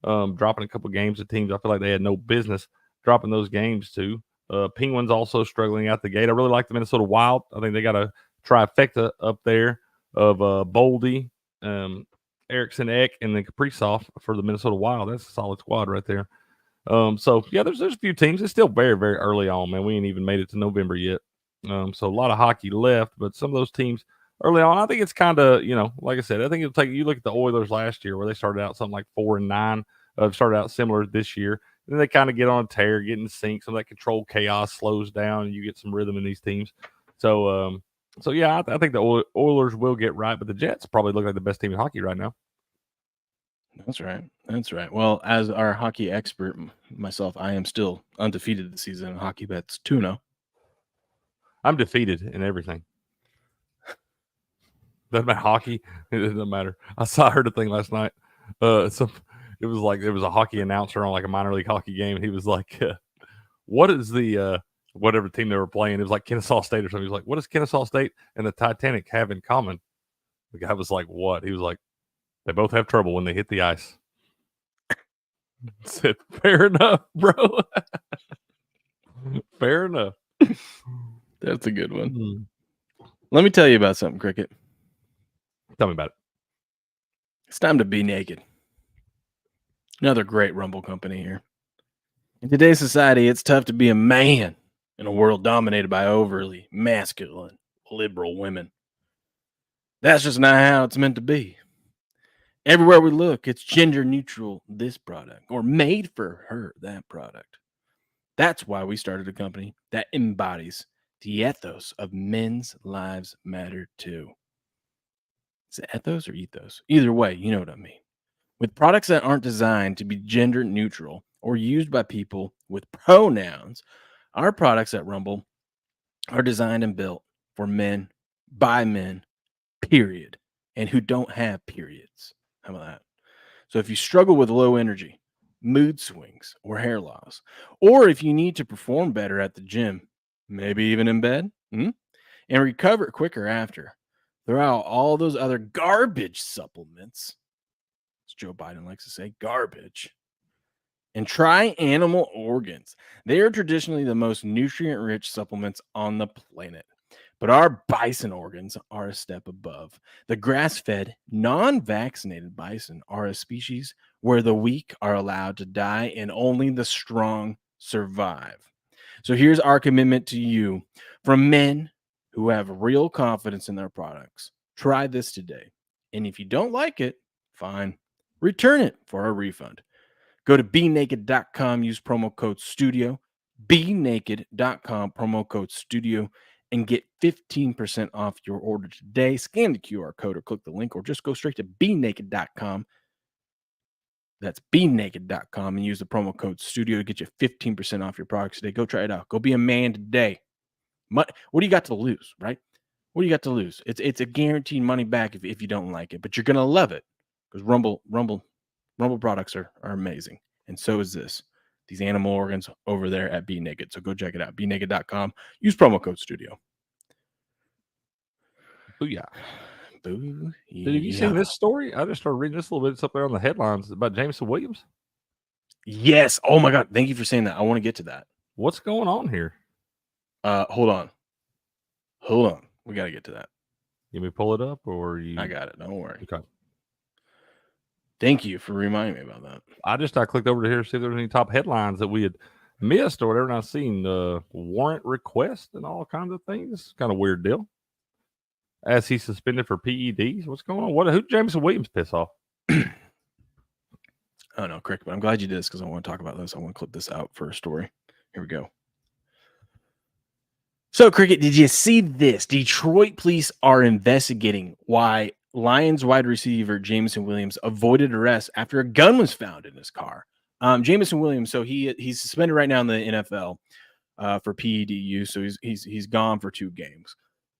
dropping a couple games to teams I feel like they had no business dropping those games to. Penguins also struggling out the gate. I really like the Minnesota Wild. I think they got a trifecta up there of Boldy, Eriksson Ek, and then Kaprizov for the Minnesota Wild. That's a solid squad right there. So yeah, there's a few teams. It's still very, very early on, man. We ain't even made it to November yet. So a lot of hockey left, but some of those teams early on, I think it's kind of, like I said, I think it'll take, you look at the Oilers last year where they started out something like 4-9, started out similar this year. Then they kind of get on a tear, get in sync. Some of that control chaos slows down, and you get some rhythm in these teams. So yeah, I think the Oilers will get right, but the Jets probably look like the best team in hockey right now. That's right. That's right. Well, as our hockey expert myself, I am still undefeated this season in hockey bets 2-0. I'm defeated in everything. Doesn't matter hockey. It doesn't matter. I heard a thing last night. It was like there was a hockey announcer on like a minor league hockey game, and he was like, what is the whatever team they were playing? It was like Kennesaw State or something. He was like, what does Kennesaw State and the Titanic have in common? The guy was like, what? He was like, they both have trouble when they hit the ice. I said, fair enough, bro. Fair enough. That's a good one. Let me tell you about something, Cricket. Tell me about it. It's time to be naked. Another great Rumble company here. In today's society, it's tough to be a man in a world dominated by overly masculine, liberal women. That's just not how it's meant to be. Everywhere we look, it's gender neutral, this product, or made for her, that product. That's why we started a company that embodies the ethos of men's lives matter too. Is it ethos or ethos? Either way, you know what I mean. With products that aren't designed to be gender neutral or used by people with pronouns, our products at Rumble are designed and built for men, by men, period, and who don't have periods. How about that? So if you struggle with low energy, mood swings, or hair loss, or if you need to perform better at the gym, maybe even in bed, and recover quicker after, throw out all those other garbage supplements, as Joe Biden likes to say, garbage, and try animal organs. They are traditionally the most nutrient-rich supplements on the planet. But our bison organs are a step above. The grass-fed, non-vaccinated bison are a species where the weak are allowed to die and only the strong survive. So here's our commitment to you from men who have real confidence in their products. Try this today. And if you don't like it, fine. Return it for a refund. Go to BeNaked.com, use promo code STUDIO, BeNaked.com, promo code STUDIO, and get 15% off your order today. Scan the QR code or click the link, or just go straight to BeNaked.com. That's BeNaked.com and use the promo code STUDIO to get you 15% off your products today. Go try it out. Go be a man today. What do you got to lose, right? What do you got to lose? It's a guaranteed money back if you don't like it, but you're going to love it because Rumble products are amazing. And so is this. These animal organs over there at Be Naked. So go check it out. BeNaked.com. Use promo code STUDIO. Booyah. Boo. Dude, have you seen this story? I just started reading this a little bit. It's up there on the headlines about Jameson Williams. Yes. Oh my God. Thank you for saying that. I want to get to that. What's going on here? Hold on. We got to get to that. You may pull it up or you. I got it. Don't worry. Okay. Thank you for reminding me about that. I clicked over to here to see if there was any top headlines that we had missed or whatever. And I've seen warrant request and all kinds of things. Kind of weird deal. As he's suspended for PEDs. What's going on? Who Jameson Williams piss off? Oh no, Crick, but I'm glad you did this because I want to talk about this. I want to clip this out for a story. Here we go. So, Cricket, did you see this? Detroit police are investigating why Lions wide receiver Jameson Williams avoided arrest after a gun was found in his car. Jameson Williams, so he's suspended right now in the NFL for PED use, so he's gone for 2 games.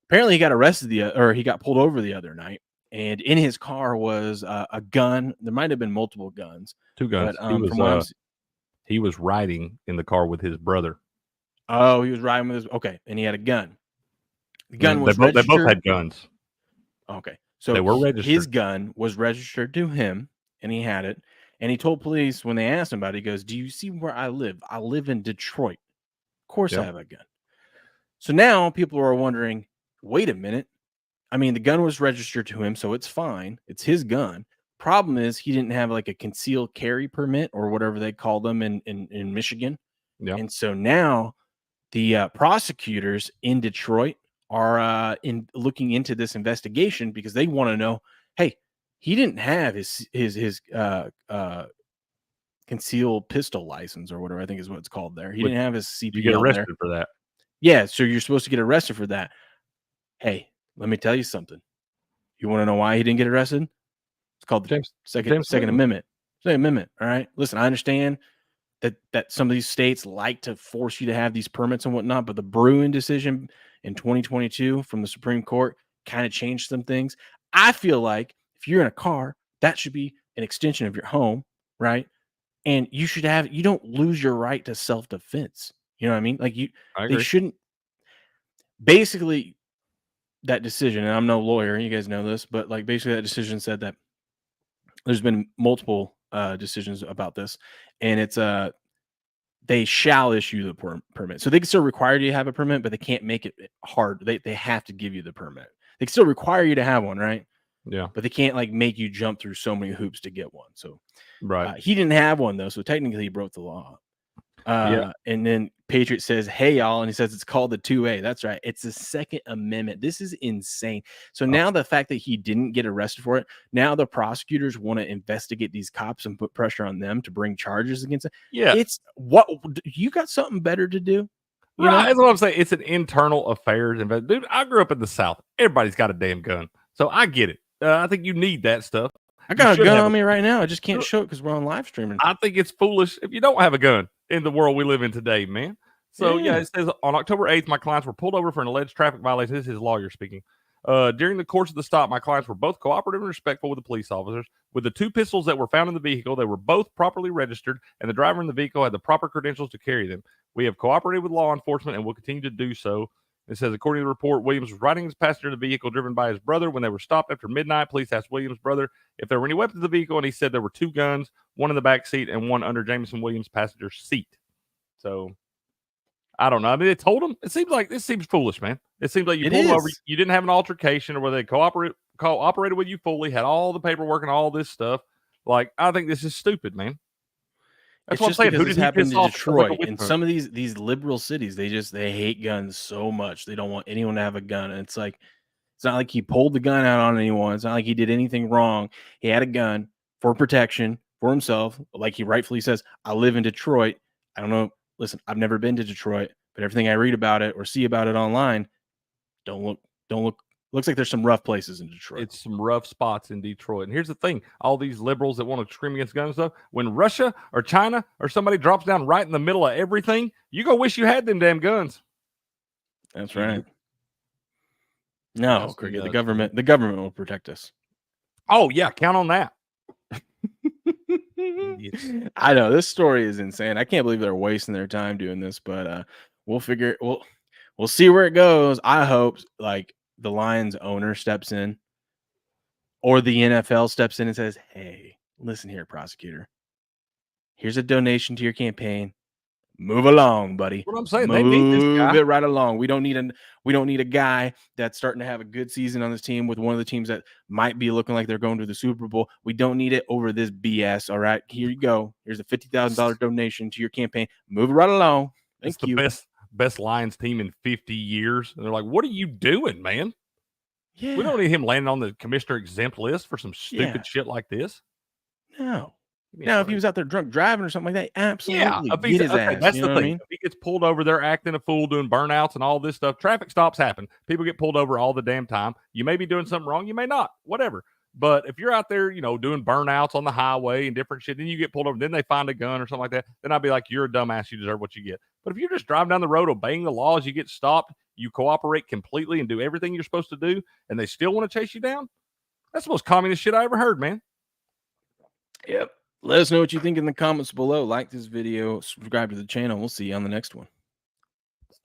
Apparently, he got arrested he got pulled over the other night, and in his car was a gun. There might have been multiple guns. 2 guns. But, he was riding in the car with his brother. Oh, he was riding with his. Okay, and he had a gun. The gun was they registered. both had guns. Okay, so they were registered. His gun was registered to him, and he had it. And he told police when they asked him about it, he goes, "Do you see where I live? I live in Detroit. Of course, I have a gun." So now people are wondering, wait a minute. I mean, the gun was registered to him, so it's fine. It's his gun. Problem is, he didn't have like a concealed carry permit or whatever they call them in Michigan. Yeah. And so now the prosecutors in Detroit are looking into this investigation because they want to know, hey, he didn't have his concealed pistol license or whatever I think is what it's called there. He didn't have his CPL. You get arrested for that. Yeah, so you're supposed to get arrested for that. Hey, let me tell you something. You want to know why he didn't get arrested? It's called the Second Amendment. Second Amendment. All right. Listen, I understand that some of these states like to force you to have these permits and whatnot, but the Bruin decision in 2022 from the Supreme Court kind of changed some things. I feel like if you're in a car, that should be an extension of your home, right? And you don't lose your right to self-defense. You know what I mean? Like I they agree. shouldn't. Basically, that decision, and I'm no lawyer, you guys know this, but like basically that decision said that there's been multiple decisions about this, and it's they shall issue the permit. So they can still require you to have a permit, but they can't make it hard. They have to give you the permit. They can still require you to have one, right? Yeah. But they can't like make you jump through so many hoops to get one. So Right. he didn't have one though, so technically he broke the law. And then Patriot says, "Hey y'all," and he says it's called the 2A. That's right. It's the Second Amendment. This is insane. So now the fact that he didn't get arrested for it, now the prosecutors want to investigate these cops and put pressure on them to bring charges against them. Yeah. It's what you got something better to do. You Right. know? That's what I'm saying. It's an internal affairs. Dude, I grew up in the South. Everybody's got a damn gun. So I get it. I think you need that stuff. I got a gun on me right now. I just can't show it because we're on live streaming. I think it's foolish if you don't have a gun in the world we live in today, man. So, yeah, it says on October 8th, my clients were pulled over for an alleged traffic violation. This is his lawyer speaking. During the course of the stop, my clients were both cooperative and respectful with the police officers. With the 2 pistols that were found in the vehicle, they were both properly registered, and the driver in the vehicle had the proper credentials to carry them. We have cooperated with law enforcement and will continue to do so. It says, according to the report, Williams was riding his passenger in the vehicle driven by his brother. When they were stopped after midnight, police asked Williams' brother if there were any weapons in the vehicle, and he said there were 2 guns, one in the back seat and one under Jameson Williams' passenger seat. So, I don't know. I mean, they told him. It seems like this seems foolish, man. It seems like you pulled over. You didn't have an altercation, or where they cooperated with you fully, had all the paperwork and all this stuff. Like, I think this is stupid, man. That's what I'm saying. Who did he piss off? Detroit and some of these liberal cities, they hate guns so much. They don't want anyone to have a gun. And it's like, it's not like he pulled the gun out on anyone. It's not like he did anything wrong. He had a gun for protection for himself. Like he rightfully says, I live in Detroit. I don't know. Listen, I've never been to Detroit, but everything I read about it or see about it online, looks like there's some rough places in Detroit. It's some rough spots in Detroit. And here's the thing. All these liberals that want to scream against guns and stuff, when Russia or China or somebody drops down right in the middle of everything, you go wish you had them damn guns. That's right. No, Cricket, the government will protect us. Oh, yeah, count on that. I know this story is insane. I can't believe they're wasting their time doing this, but we'll see where it goes. I hope like the Lions owner steps in or the NFL steps in and says, "Hey, listen here, prosecutor. Here's a donation to your campaign. Move along, buddy. What I'm saying, they need this guy. Move it right along. We don't need a guy that's starting to have a good season on this team with one of the teams that might be looking like they're going to the Super Bowl. We don't need it over this BS. All right, here you go. Here's a $50,000 donation to your campaign. Move it right along. Thank you." The best Lions team in 50 years. And they're like, what are you doing, man? Yeah. We don't need him landing on the commissioner exempt list for some stupid shit like this. No. Now, if he was out there drunk driving or something like that, absolutely. Yeah, get his ass. That's the thing. I mean? If he gets pulled over, they're acting a fool, doing burnouts and all this stuff. Traffic stops happen. People get pulled over all the damn time. You may be doing something wrong. You may not. Whatever. But if you're out there, doing burnouts on the highway and different shit, then you get pulled over, then they find a gun or something like that, then I'd be like, you're a dumbass. You deserve what you get. But if you're just driving down the road, obeying the laws, you get stopped, you cooperate completely and do everything you're supposed to do, and they still want to chase you down, that's the most communist shit I ever heard, man. Yep. Let us know what you think in the comments below. Like this video, subscribe to the channel. We'll see you on the next one.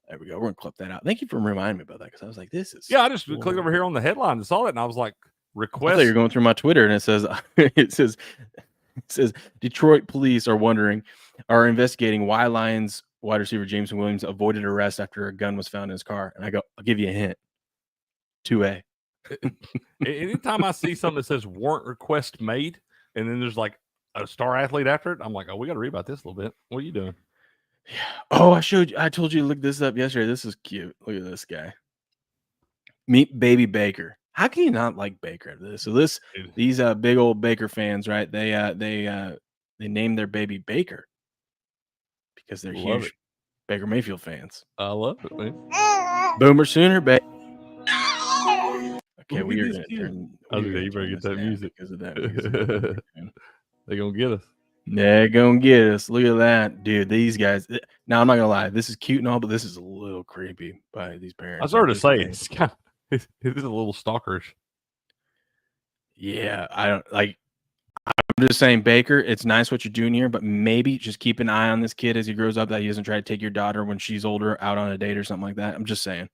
There we go. We're going to clip that out. Thank you for reminding me about that because I was like, this is. Yeah, I just clicked over here on the headline and saw it, and I was like, request. I thought you're going through my Twitter, and it says Detroit police are investigating why Lions wide receiver Jameson Williams avoided arrest after a gun was found in his car. And I go, I'll give you a hint. 2A. Anytime I see something that says warrant request made, and then there's like a star athlete after it, I'm like, oh, we got to read about this a little bit. What are you doing? Oh, I told you to look this up yesterday. This is cute. Look at this guy. Meet Baby Baker. How can you not like Baker? These big old Baker fans, right? They named their baby Baker because they're huge Baker Mayfield fans. I love it, man. Boomer Sooner, baby. Okay, we are going to turn. You better get that music because of that. Music. They're going to get us. They're going to get us. Look at that, dude. These guys. Now, I'm not going to lie. This is cute and all, but this is a little creepy by these parents. I started to say it's kind of. It is a little stalkerish. Yeah, I don't like. I'm I'm just saying, Baker, it's nice what you're doing here, but maybe just keep an eye on this kid as he grows up, that he doesn't try to take your daughter when she's older out on a date or something like that. I'm just saying.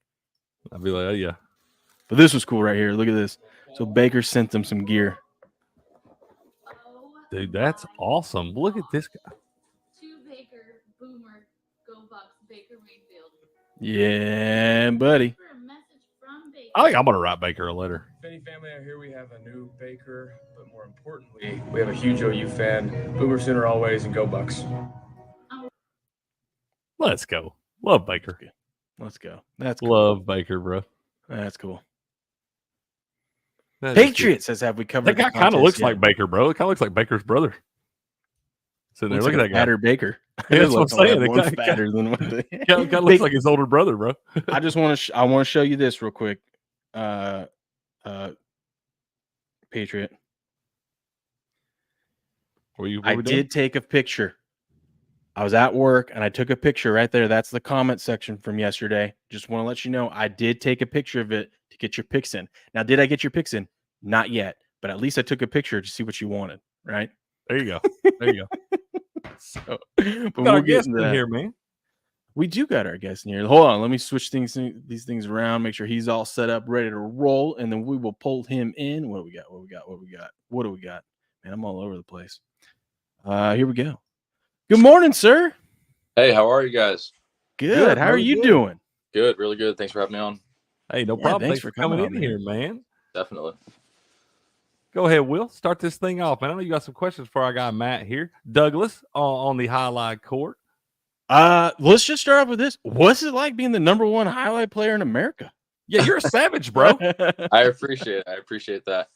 I'd be like, oh, yeah. But this was cool right here. Look at this. So Baker sent them some gear. Dude, that's awesome. Look at this guy. To Baker, Boomer, go Bucks, Baker Mayfield. Yeah, buddy. I think I'm going to write Baker a letter. Benny family, out here we have a new Baker, but more importantly, we have a huge OU fan. Boomer Sooner always, and go Bucks. Let's go. Love Baker. Let's go. That's cool. Love Baker, bro. That's cool. That Patriots says, have we covered? That guy kind of looks like Baker, bro. It kind of looks like Baker's brother. Sitting there, look at that guy. Fatter Baker. Yeah, that's what I'm saying. The guy fatter than one thing. Kind of looks like his older brother, bro. I just want to. I want to show you this real quick. Patriot. I did take a picture. I was at work and I took a picture right there. That's the comment section from yesterday. Just want to let you know I did take a picture of it to get your picks in. Now, did I get your picks in? Not yet, but at least I took a picture to see what you wanted. Right there, you go. There you go. So, but we'll get in here, man. We do got our guest in here. Hold on, let me switch these things around. Make sure he's all set up, ready to roll, and then we will pull him in. What do we got? What do we got? Man, I'm all over the place. Here we go. Good morning, sir. Hey, how are you guys? Good. How are you doing? Good, really good. Thanks for having me on. Hey, no problem. Thanks for coming in here, man. Definitely. Go ahead, Will. Start this thing off, man. I know you got some questions for our guy Matt here. Douglas on the highlight court. Let's just start off with this. What's it like being the #1 highlight player in America? Yeah, you're a savage, bro. I appreciate it. I appreciate that.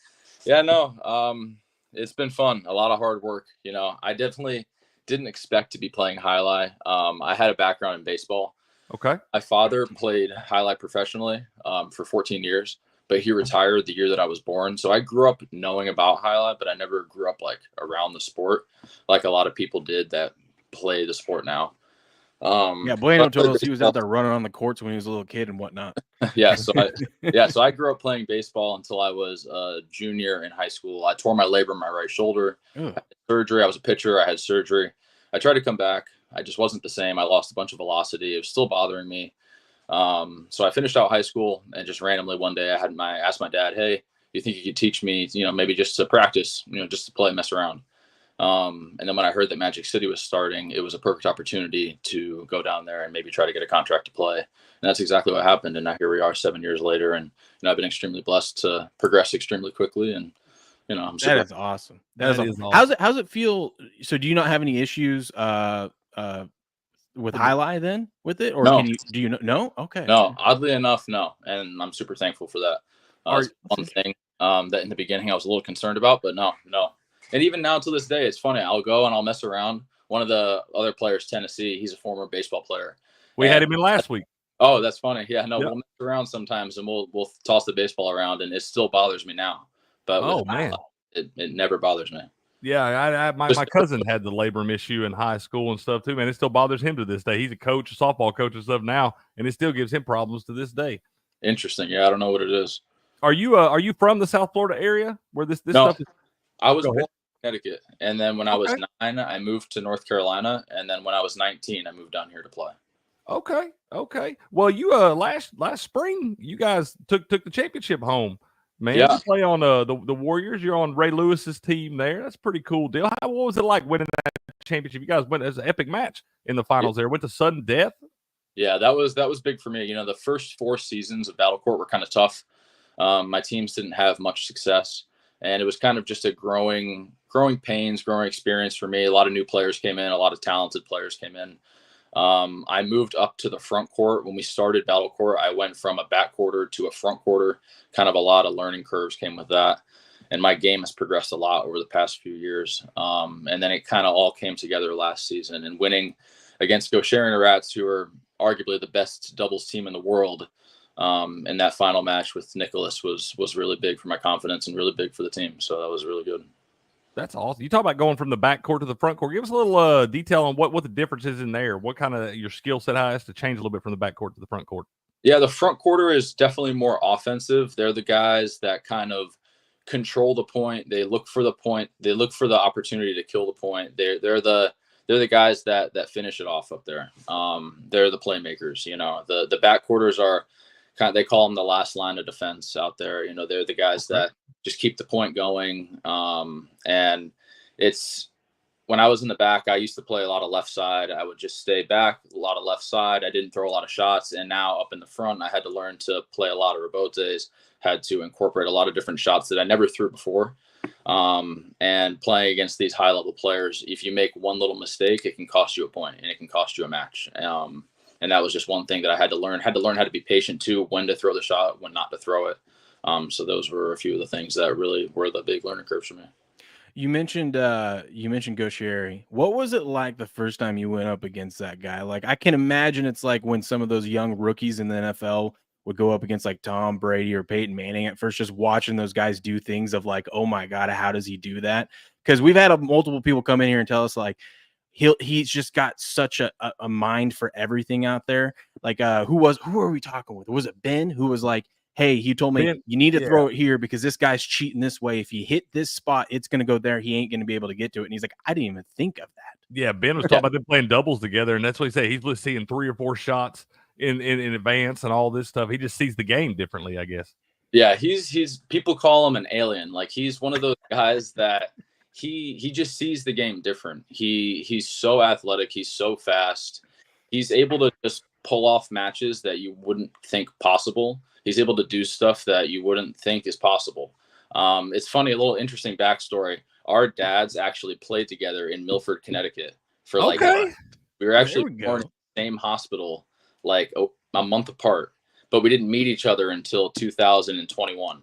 Yeah, no. It's been fun. A lot of hard work. You know, I definitely didn't expect to be playing highlight. I had a background in baseball. Okay. My father played highlight professionally for 14 years, but he retired the year that I was born. So I grew up knowing about highlight, but I never grew up like around the sport like a lot of people did that play the sport now. Yeah, Bueno told us he was out there running on the courts when he was a little kid and whatnot. Yeah, so I grew up playing baseball until I was a junior in high school. I tore my labrum in my right shoulder. I had surgery. I was a pitcher. I had surgery. I tried to come back. I just wasn't the same. I lost a bunch of velocity. It was still bothering me. So I finished out high school and just randomly one day I asked my dad, "Hey, you think you could teach me, maybe just to practice, just to play, mess around?" And then when I heard that Magic City was starting, it was a perfect opportunity to go down there and maybe try to get a contract to play. And that's exactly what happened. And now here we are 7 years later. And, I've been extremely blessed to progress extremely quickly. And, I'm super. That is awesome. That is awesome. How's it feel? So do you not have any issues with highlight then with it? Or no. Do you know? No? Okay. No, oddly enough, no. And I'm super thankful for that. It's one thing that in the beginning I was a little concerned about, but no. And even now to this day, it's funny. I'll go and I'll mess around. One of the other players, Tennessee, he's a former baseball player. We had him in last week. Oh, that's funny. Yeah, no, we'll mess around sometimes and we'll toss the baseball around, and it still bothers me now. But man, it never bothers me. Yeah, my cousin had the labrum issue in high school and stuff too, man. It still bothers him to this day. He's a coach, a softball coach and stuff now, and it still gives him problems to this day. Interesting. Yeah, I don't know what it is. Are you from the South Florida area where this stuff is? I was born in Connecticut, and then when I was 9, I moved to North Carolina, and then when I was 19, I moved down here to play. Okay. Well, you last spring, you guys took the championship home. Man, yeah. You play on the Warriors. You're on Ray Lewis's team there. That's a pretty cool deal. What was it like winning that championship? You guys went as an epic match in the finals there. Went to sudden death. Yeah, that was big for me. The first 4 seasons of Battle Court were kind of tough. My teams didn't have much success, and it was kind of just a growing pains, growing experience for me. A lot of new players came in. A lot of talented players came in. I moved up to the front court. When we started Battle Court, I went from a back quarter to a front quarter. Kind of a lot of learning curves came with that. And my game has progressed a lot over the past few years. And then it kind of all came together last season, and winning against Goshen Rats, who are arguably the best doubles team in the world. And that final match with Nicholas was really big for my confidence and really big for the team. So that was really good. That's awesome. You talk about going from the back court to the front court. Give us a little detail on what the difference is in there. What kind of your skill set has to change a little bit from the back court to the front court? Yeah, the front quarter is definitely more offensive. They're the guys that kind of control the point. They look for the point. They look for the opportunity to kill the point. They're the guys that finish it off up there. They're the playmakers. The backcourters are they call them the last line of defense out there. They're the guys that just keep the point going. And it's when I was in the back, I used to play a lot of left side. I would just stay back, a lot of left side. I didn't throw a lot of shots. And now up in the front, I had to learn to play a lot of rebotes, had to incorporate a lot of different shots that I never threw before. And playing against these high level players, if you make one little mistake, it can cost you a point and it can cost you a match. And that was just one thing that I had to learn how to be patient too, when to throw the shot, when not to throw it. So those were a few of the things that really were the big learning curves for me. You mentioned Gaucheri. What was it like the first time you went up against that guy? Like, I can imagine it's like when some of those young rookies in the NFL would go up against like Tom Brady or Peyton Manning at first, just watching those guys do things of like, oh my God, how does he do that? Because we've had multiple people come in here and tell us like, he's just got such a mind for everything out there. Like, who are we talking with? Was it Ben who was like, hey, he told me you need to throw it here because this guy's cheating this way. If he hit this spot, it's going to go there. He ain't going to be able to get to it. And he's like, I didn't even think of that. Yeah, Ben was talking about them playing doubles together, and that's what he said. He's just seeing 3 or 4 shots in advance and all this stuff. He just sees the game differently, I guess. Yeah, he's people call him an alien. Like, he's one of those guys that he just sees the game different. He's so athletic. He's so fast. He's able to just pull off matches that you wouldn't think possible. He's able to do stuff that you wouldn't think is possible. It's funny, a little interesting backstory. Our dads actually played together in Milford, Connecticut for we were actually born in the same hospital, like a month apart, but we didn't meet each other until 2021.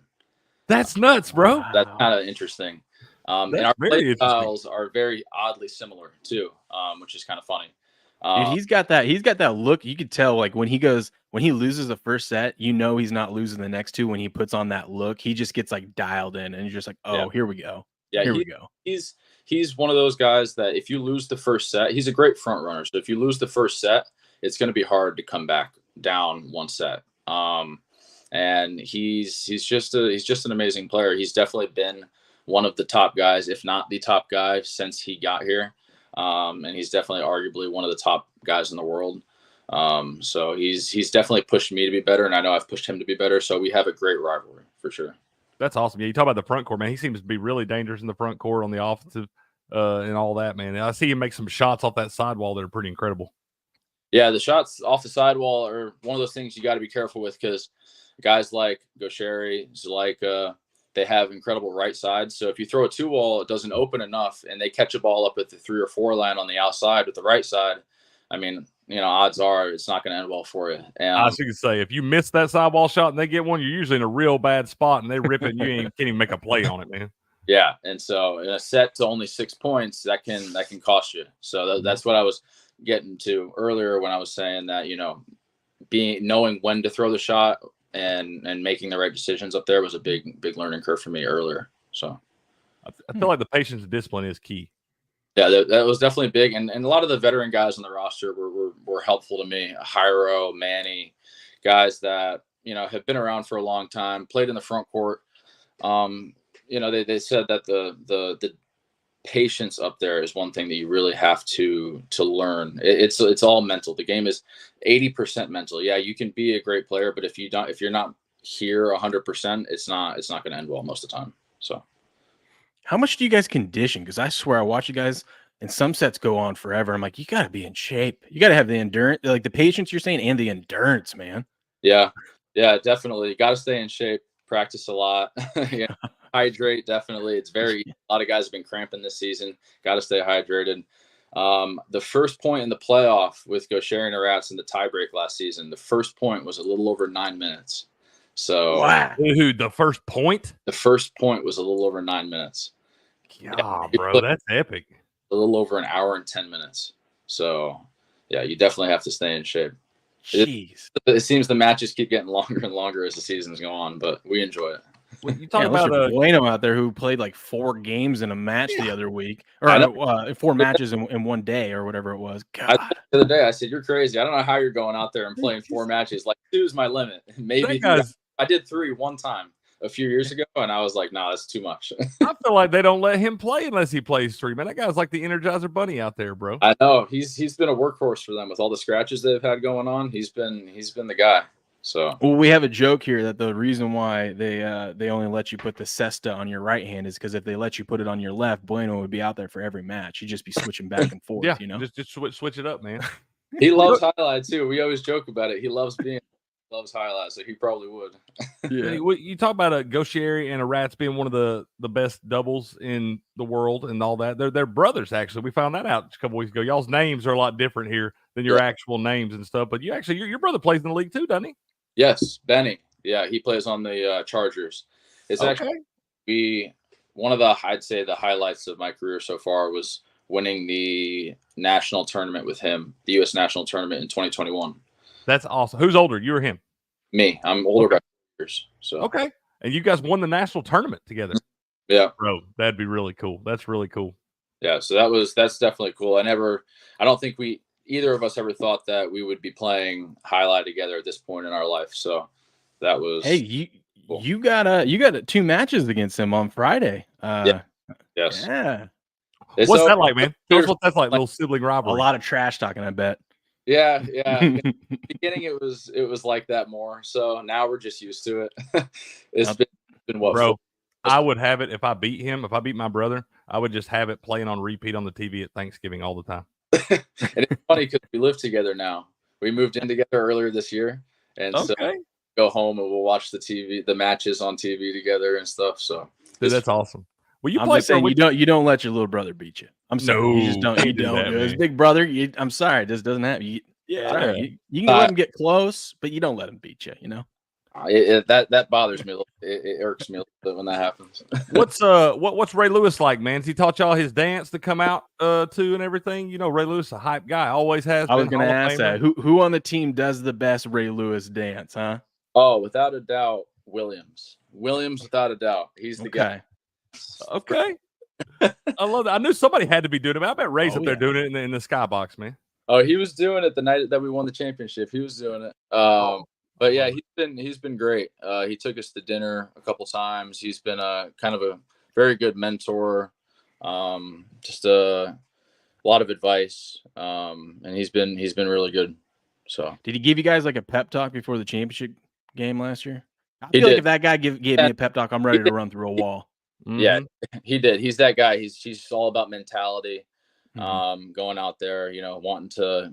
That's nuts, bro. That's kind of interesting. And our play styles are very oddly similar too, which is kind of funny. Dude, he's got that look. You could tell, like, when he loses the first set, he's not losing the next two. When he puts on that look, he just gets like dialed in, and you're just like, oh, here we go. Yeah, here we go. He's one of those guys that if you lose the first set, he's a great front runner. So if you lose the first set, it's going to be hard to come back down one set. And he's just an amazing player. He's definitely been one of the top guys, if not the top guy, since he got here. And he's definitely arguably one of the top guys in the world. So he's definitely pushed me to be better, and I know I've pushed him to be better. So we have a great rivalry for sure. That's awesome. Yeah, you talk about the front court, man. He seems to be really dangerous in the front court on the offensive and all that, man. And I see him make some shots off that sidewall that are pretty incredible. Yeah, the shots off the sidewall are one of those things you got to be careful with because guys like Gaucheri, Jai-Alai, they have incredible right sides. So if you throw a 2-wall, it doesn't open enough, and they catch a ball up at the 3 or 4 line on the outside with the right side. I mean, odds are it's not going to end well for you. And I was going to say, if you miss that sidewall shot and they get one, you're usually in a real bad spot, and they rip it, and you can't even make a play on it, man. Yeah, and so in a set to only 6 points, that can cost you. So that's what I was getting to earlier when I was saying that knowing when to throw the shot and making the right decisions up there was a big learning curve for me earlier. So I feel like the patience and discipline is key. Yeah, that was definitely big, and a lot of the veteran guys on the roster were helpful to me. Jairo, Manny, guys that have been around for a long time, played in the front court. They said that the patience up there is one thing that you really have to learn. It's all mental. The game is 80% mental. Yeah, you can be a great player, but if you're not here 100%, it's not going to end well most of the time. So. How much do you guys condition? Because I swear I watch you guys, and some sets go on forever. I'm like, you got to be in shape. You got to have the endurance, like the patience you're saying, and the endurance, man. Yeah, definitely. You got to stay in shape. Practice a lot. Hydrate, definitely. A lot of guys have been cramping this season. Got to stay hydrated. The first point in the playoff with Gaucheri and the Rats in the tiebreak last season, the first point was a little over 9 minutes. So, wow, dude, the first point? The first point was a little over 9 minutes. Yeah, bro, that's epic. A little over an hour and 10 minutes. So, yeah, you definitely have to stay in shape. Jeez. It seems the matches keep getting longer and longer as the seasons go on, but we enjoy it. Well, you talk about Bueno out there who played like 4 games in a match the other week, or 4 matches in one day, or whatever it was. God. The other day, I said, "You're crazy. I don't know how you're going out there and playing 4 matches. Like 2 is my limit. Maybe I did 3 one time. a few years ago, and I was like, nah, that's too much. I feel like they don't let him play unless he plays 3, man. That guy's like the Energizer Bunny out there, bro. I know he's been a workhorse for them with all the scratches they've had going on. He's been the guy. So Well, we have a joke here that the reason why they only let you put the cesta on your right hand is because if they let you put it on your left, Bueno would be out there for every match. He'd just be switching back and forth. Yeah, you know, just switch it up, man. he loves highlights too. We always joke about it. He loves highlights, so he probably would. Yeah. You talk about a Gauchieri and a Rats being one of the best doubles in the world and all that. They're brothers, actually. We found that out a couple weeks ago. Y'all's names are a lot different here than your actual names and stuff. But your brother plays in the league too, doesn't he? Yes, Benny. Yeah, he plays on the Chargers. It's actually one of the I'd say the highlights of my career so far was winning the national tournament with him, the U.S. national tournament in 2021. That's awesome. Who's older, you or him? Me. I'm older by years. So okay, and you guys won the national tournament together. Yeah, bro, that'd be really cool. That's really cool. Yeah, so that's definitely cool. I don't think either of us ever thought that we would be playing highlight together at this point in our life. So that was cool. you got 2 matches against him on Friday. Yes. Yeah. What's that like, man? Tell us what that's like, little sibling rivalry. A lot of trash talking, I bet. Yeah. In the beginning, it was like that more. So now we're just used to it. It's been what, bro? I would have it if I beat him. If I beat my brother, I would just have it playing on repeat on the TV at Thanksgiving all the time. And it's funny because we live together now. We moved in together earlier this year, and so go home and we'll watch the matches on TV together and stuff. So dude, that's awesome. Well, I'm just saying you don't let your little brother beat you. I'm sorry, no, you just don't. You don't. His big brother. I'm sorry, this doesn't happen. You can let him get close, but you don't let him beat you. You know. That bothers me. It irks me a little bit when that happens. What's Ray Lewis like, man? Has he taught y'all his dance to come out to and everything? You know, Ray Lewis a hype guy, always has. I was going to ask that. Who on the team does the best Ray Lewis dance? Huh? Oh, without a doubt, Williams. Without a doubt, he's the guy. Okay. I love that. I knew somebody had to be doing it. I bet Ray's up there doing it in the skybox, man. Oh, he was doing it the night that we won the championship. He was doing it. But yeah, he's been great. He took us to dinner a couple times. He's been kind of a very good mentor. Just a lot of advice. And he's been really good. So did he give you guys like a pep talk before the championship game last year? I feel like if that guy gave me a pep talk, I'm ready to run through a wall. Yeah, he did. He's that guy. He's all about mentality. Going out there, wanting to,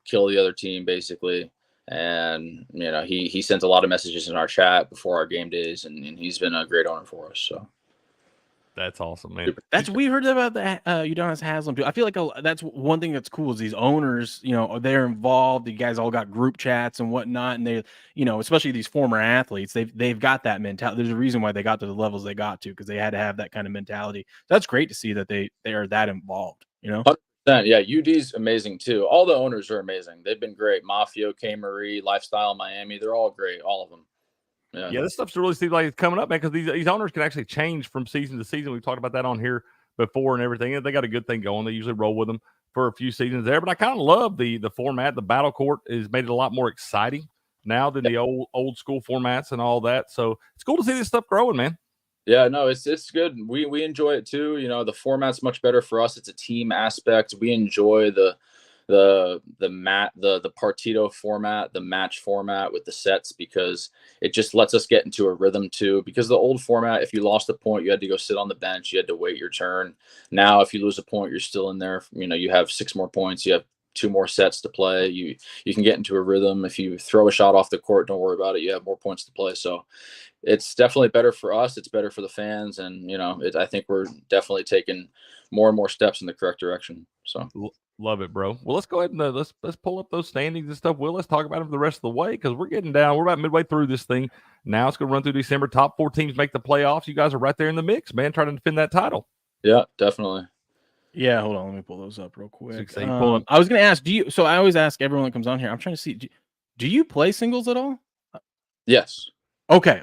kill the other team basically. And, he sends a lot of messages in our chat before our game days, and he's been a great owner for us. So that's awesome, man. We heard about the Udonis Haslam too. I feel like that's one thing that's cool is these owners, they're involved. You guys all got group chats and whatnot, and they, especially these former athletes, they've got that mentality. There's a reason why they got to the levels they got to because they had to have that kind of mentality. That's great to see that they are that involved. 100%. Yeah, UD's amazing too. All the owners are amazing. They've been great. Mafio, K. Marie, Lifestyle Miami, they're all great. All of them. Yeah, this stuff's really seems like it's coming up, man, because these owners can actually change from season to season. We've talked about that on here before and everything. And they got a good thing going. They usually roll with them for a few seasons there. But I kind of love the format. The battle court has made it a lot more exciting now than the old school formats and all that. So it's cool to see this stuff growing, man. Yeah, no, it's good. We enjoy it too. The format's much better for us. It's a team aspect. We enjoy the partido format, the match format with the sets, because it just lets us get into a rhythm too. Because the old format, if you lost a point, you had to go sit on the bench, you had to wait your turn. Now, if you lose a point, you're still in there. You have 6 more points, you have 2 more sets to play. You can get into a rhythm. If you throw a shot off the court, don't worry about it. You have more points to play. So it's definitely better for us. It's better for the fans. And, I think we're definitely taking more and more steps in the correct direction. So love it, bro. Well, let's go ahead and let's pull up those standings and stuff. Will, let's talk about them the rest of the way because we're getting down. We're about midway through this thing. Now it's going to run through December. Top 4 teams make the playoffs. You guys are right there in the mix, man, trying to defend that title. Yeah, definitely. Yeah, hold on. Let me pull those up real quick. So I was going to ask, so I always ask everyone that comes on here, I'm trying to see, do you play singles at all? Yes. Okay.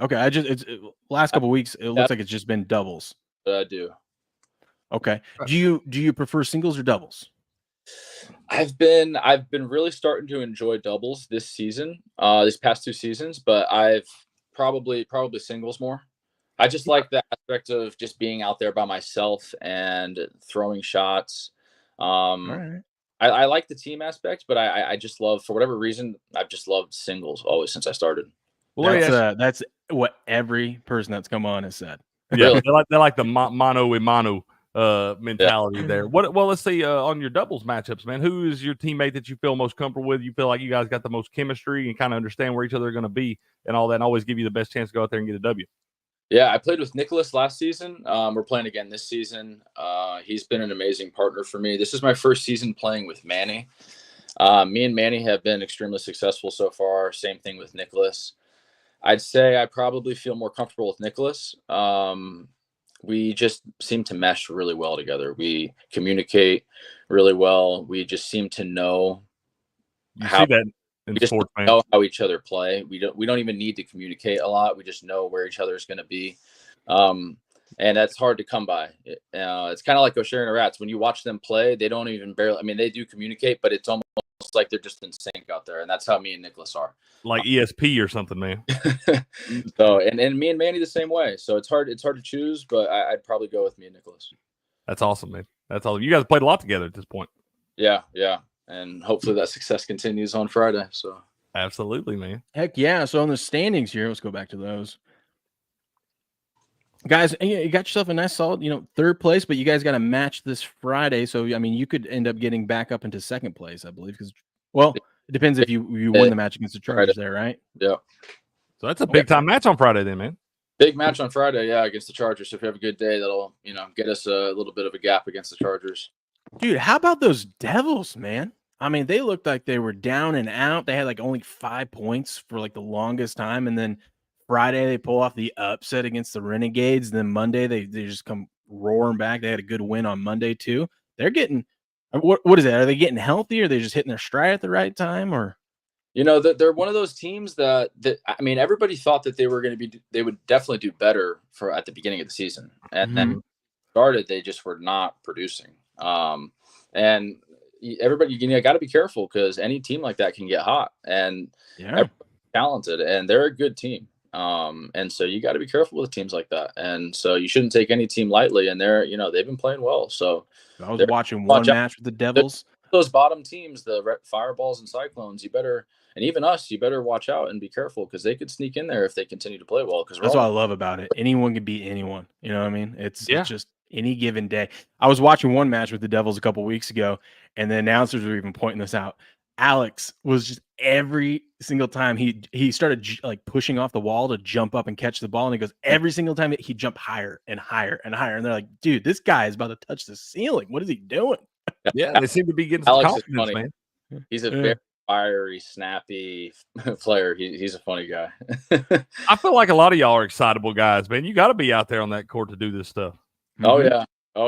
Last couple of weeks, it looks like it's just been doubles. I do. Okay. Do you prefer singles or doubles? I've been really starting to enjoy doubles this season, these past 2 seasons, but I've probably singles more. I just like the aspect of just being out there by myself and throwing shots. All right. I like the team aspect, but I just love, for whatever reason, I've just loved singles always since I started. Well, that's what every person that's come on has said. Yeah, Really? they like the mano a mano mentality there. Well, let's see on your doubles matchups, man. Who is your teammate that you feel most comfortable with? You feel like you guys got the most chemistry and kind of understand where each other are going to be and all that, and always give you the best chance to go out there and get a W. Yeah, I played with Nicholas last season. We're playing again this season. He's been an amazing partner for me. This is my first season playing with Manny. Me and Manny have been extremely successful so far. Same thing with Nicholas. I'd say I probably feel more comfortable with Nicholas. We just seem to mesh really well together. We communicate really well. We just seem to know see that in sports, man. Know how each other play. We don't even need to communicate a lot. We just know where each other is going to be. And that's hard to come by. It's kind of like O'Shea and Rats. When you watch them play, they don't even barely, I mean, they do communicate, but it's almost like they're just in sync out there. And that's how me and Nicholas are. Like ESP or something, man. So, and me and Manny the same way. So it's hard to choose, but I'd probably go with me and Nicholas. That's awesome, man. That's all. You guys played a lot together at this point. Yeah. And hopefully that success continues on Friday. So absolutely, man. Heck yeah. So on the standings here, let's go back to those. Guys, you got yourself a nice solid, third place, but you guys got to match this Friday. So, I mean, you could end up getting back up into second place, I believe, because, it depends if you win the match against the Chargers there, right? Yeah. So that's a big time match on Friday then, man. Big match on Friday, yeah, against the Chargers. So if you have a good day, that'll, get us a little bit of a gap against the Chargers. Dude, how about those Devils, man? I mean, they looked like they were down and out. They had like only 5 points for like the longest time. And then Friday, they pull off the upset against the Renegades. Then Monday, they just come roaring back. They had a good win on Monday, too. They're getting what is that? Are they getting healthy? Or are they just hitting their stride at the right time? Or they're one of those teams that I mean, everybody thought that they would definitely do better at the beginning of the season. And then started, they just were not producing. And everybody, got to be careful because any team like that can get hot, and everybody's talented, and they're a good team. And so you got to be careful with teams like that. And so you shouldn't take any team lightly. And they've been playing well. So I was watching one match with the Devils. Those bottom teams, the Fireballs and Cyclones, and even us, you better watch out and be careful because they could sneak in there if they continue to play well. Because that's what I love about it. Anyone can beat anyone. You know what I mean? It's just any given day. I was watching one match with the Devils a couple weeks ago, and the announcers were even pointing this out. Alex was just every single time he started like pushing off the wall to jump up and catch the ball, and he goes every single time he jumped higher and higher and higher, and they're like, dude, this guy is about to touch the ceiling. What is he doing? Yeah, they seem to be getting some Alex confidence, is funny. man. He's a very fiery, snappy player. He's a funny guy. I feel like a lot of y'all are excitable guys, man. You got to be out there on that court to do this stuff. Oh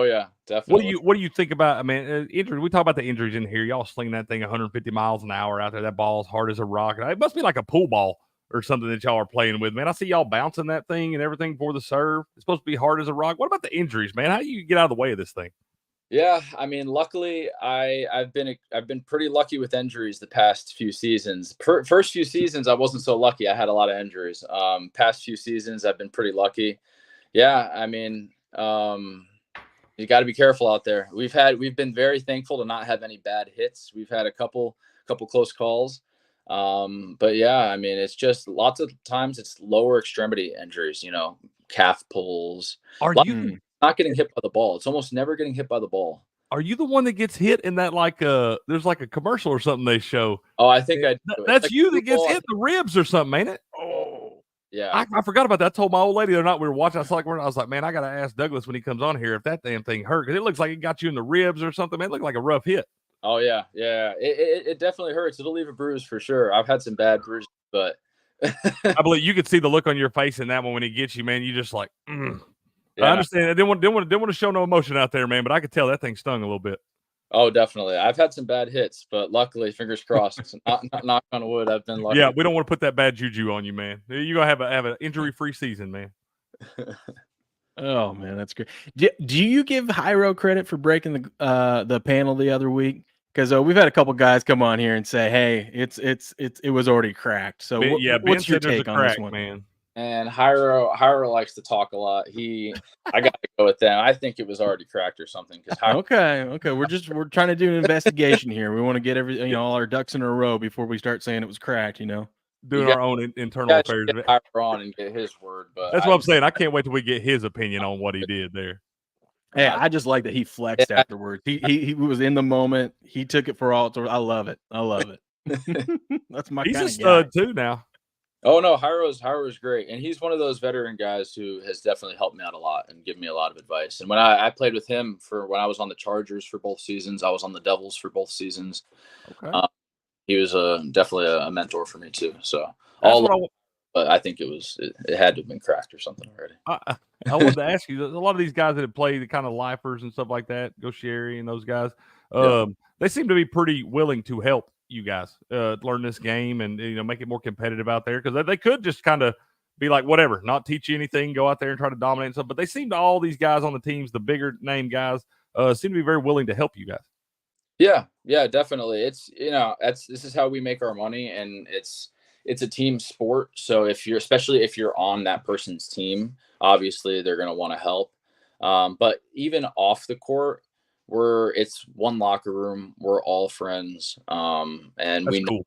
yeah, definitely. What do you think about? I mean, injuries. We talk about the injuries in here. Y'all sling that thing 150 miles an hour out there. That ball is hard as a rock. It must be like a pool ball or something that y'all are playing with, man. I see y'all bouncing that thing and everything for the serve. It's supposed to be hard as a rock. What about the injuries, man? How do you get out of the way of this thing? Yeah, I mean, luckily, I've been pretty lucky with injuries the past few seasons. First few seasons, I wasn't so lucky. I had a lot of injuries. Past few seasons, I've been pretty lucky. Yeah, I mean, you got to be careful out there. We've been very thankful to not have any bad hits. We've had a couple close calls. But yeah, I mean, it's just lots of times it's lower extremity injuries, calf pulls. Are you not getting hit by the ball? It's almost never getting hit by the ball. Are you the one that gets hit in that there's like a commercial or something they show? Oh, I think that's like you that gets hit in the ribs or something, ain't it? Oh, yeah. I forgot about that. I told my old lady the other night we were watching. I was like, man, I got to ask Douglas when he comes on here if that damn thing hurt. Because it looks like it got you in the ribs or something. Man, it looked like a rough hit. Oh, yeah. It definitely hurts. It'll leave a bruise for sure. I've had some bad bruises, but I believe you could see the look on your face in that one when he gets you, man. You just like, Yeah. I understand. I didn't want to show no emotion out there, man, but I could tell that thing stung a little bit. Oh, definitely. I've had some bad hits, but luckily, fingers crossed, not knock on wood, I've been lucky. Yeah, we don't want to put that bad juju on you, man. You're going to have an injury-free season, man. Oh, man, that's great. Do you give Hyro credit for breaking the panel the other week? Because we've had a couple guys come on here and say, hey, it was already cracked. So Ben what's your said there's take a on crack, this one? man? And Hyro likes to talk a lot. I got to go with them. I think it was already cracked or something. Okay. We're trying to do an investigation here. We want to get all our ducks in a row before we start saying it was cracked. Doing our own internal affairs. Get Hyro on and get his word. But that's what I'm saying. I can't wait till we get his opinion on what he did there. Hey, I just like that he flexed afterwards. He was in the moment. He took it for all. I love it. That's my. He's kind a of stud guy. too now. Oh no, Hyro's great, and he's one of those veteran guys who has definitely helped me out a lot and given me a lot of advice. And when I played with him when I was on the Chargers for both seasons, I was on the Devils for both seasons. Okay, he was definitely a mentor for me too. So but I think it had to have been cracked or something already. I wanted to ask you, a lot of these guys that have played the kind of lifers and stuff like that, Go Sherry and those guys, they seem to be pretty willing to help you guys learn this game and make it more competitive out there, because they could just kind of be like, whatever, not teach you anything, go out there and try to dominate and stuff. But they seem to, all these guys on the teams, the bigger name guys, seem to be very willing to help you guys. Yeah, definitely. It's this is how we make our money, and it's a team sport. So especially if you're on that person's team, obviously they're going to want to help. But even off the court, it's one locker room. We're all friends. And that's cool.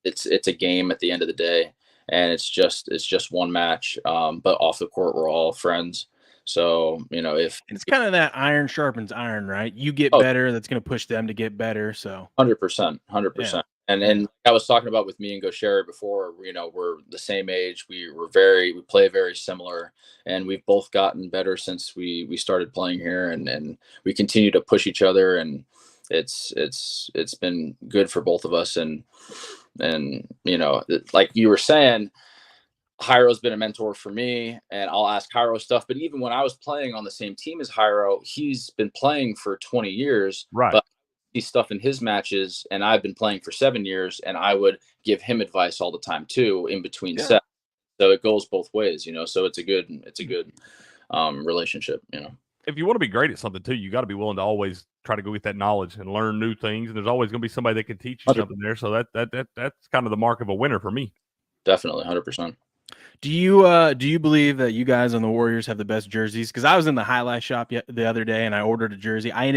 It's a game at the end of the day, and it's just one match. But off the court, we're all friends. So, if it's kind of that iron sharpens iron, right? You get better, that's going to push them to get better. So 100%. And I was talking about with me and Gosher before, we're the same age. We play very similar, and we've both gotten better since we started playing here, and we continue to push each other, and it's been good for both of us. And like you were saying, Hyro's been a mentor for me, and I'll ask Hyro stuff. But even when I was playing on the same team as Hyro, he's been playing for 20 years. Right. But he's stuff in his matches, and I've been playing for 7 years, and I would give him advice all the time too, in between sets. So it goes both ways, so it's a good relationship, If you want to be great at something too, you got to be willing to always try to go get that knowledge and learn new things. And there's always going to be somebody that can teach you something there. So that's kind of the mark of a winner for me. Definitely, 100%. Do you believe that you guys on the Warriors have the best jerseys? Because I was in the highlight shop the other day and I ordered a jersey. I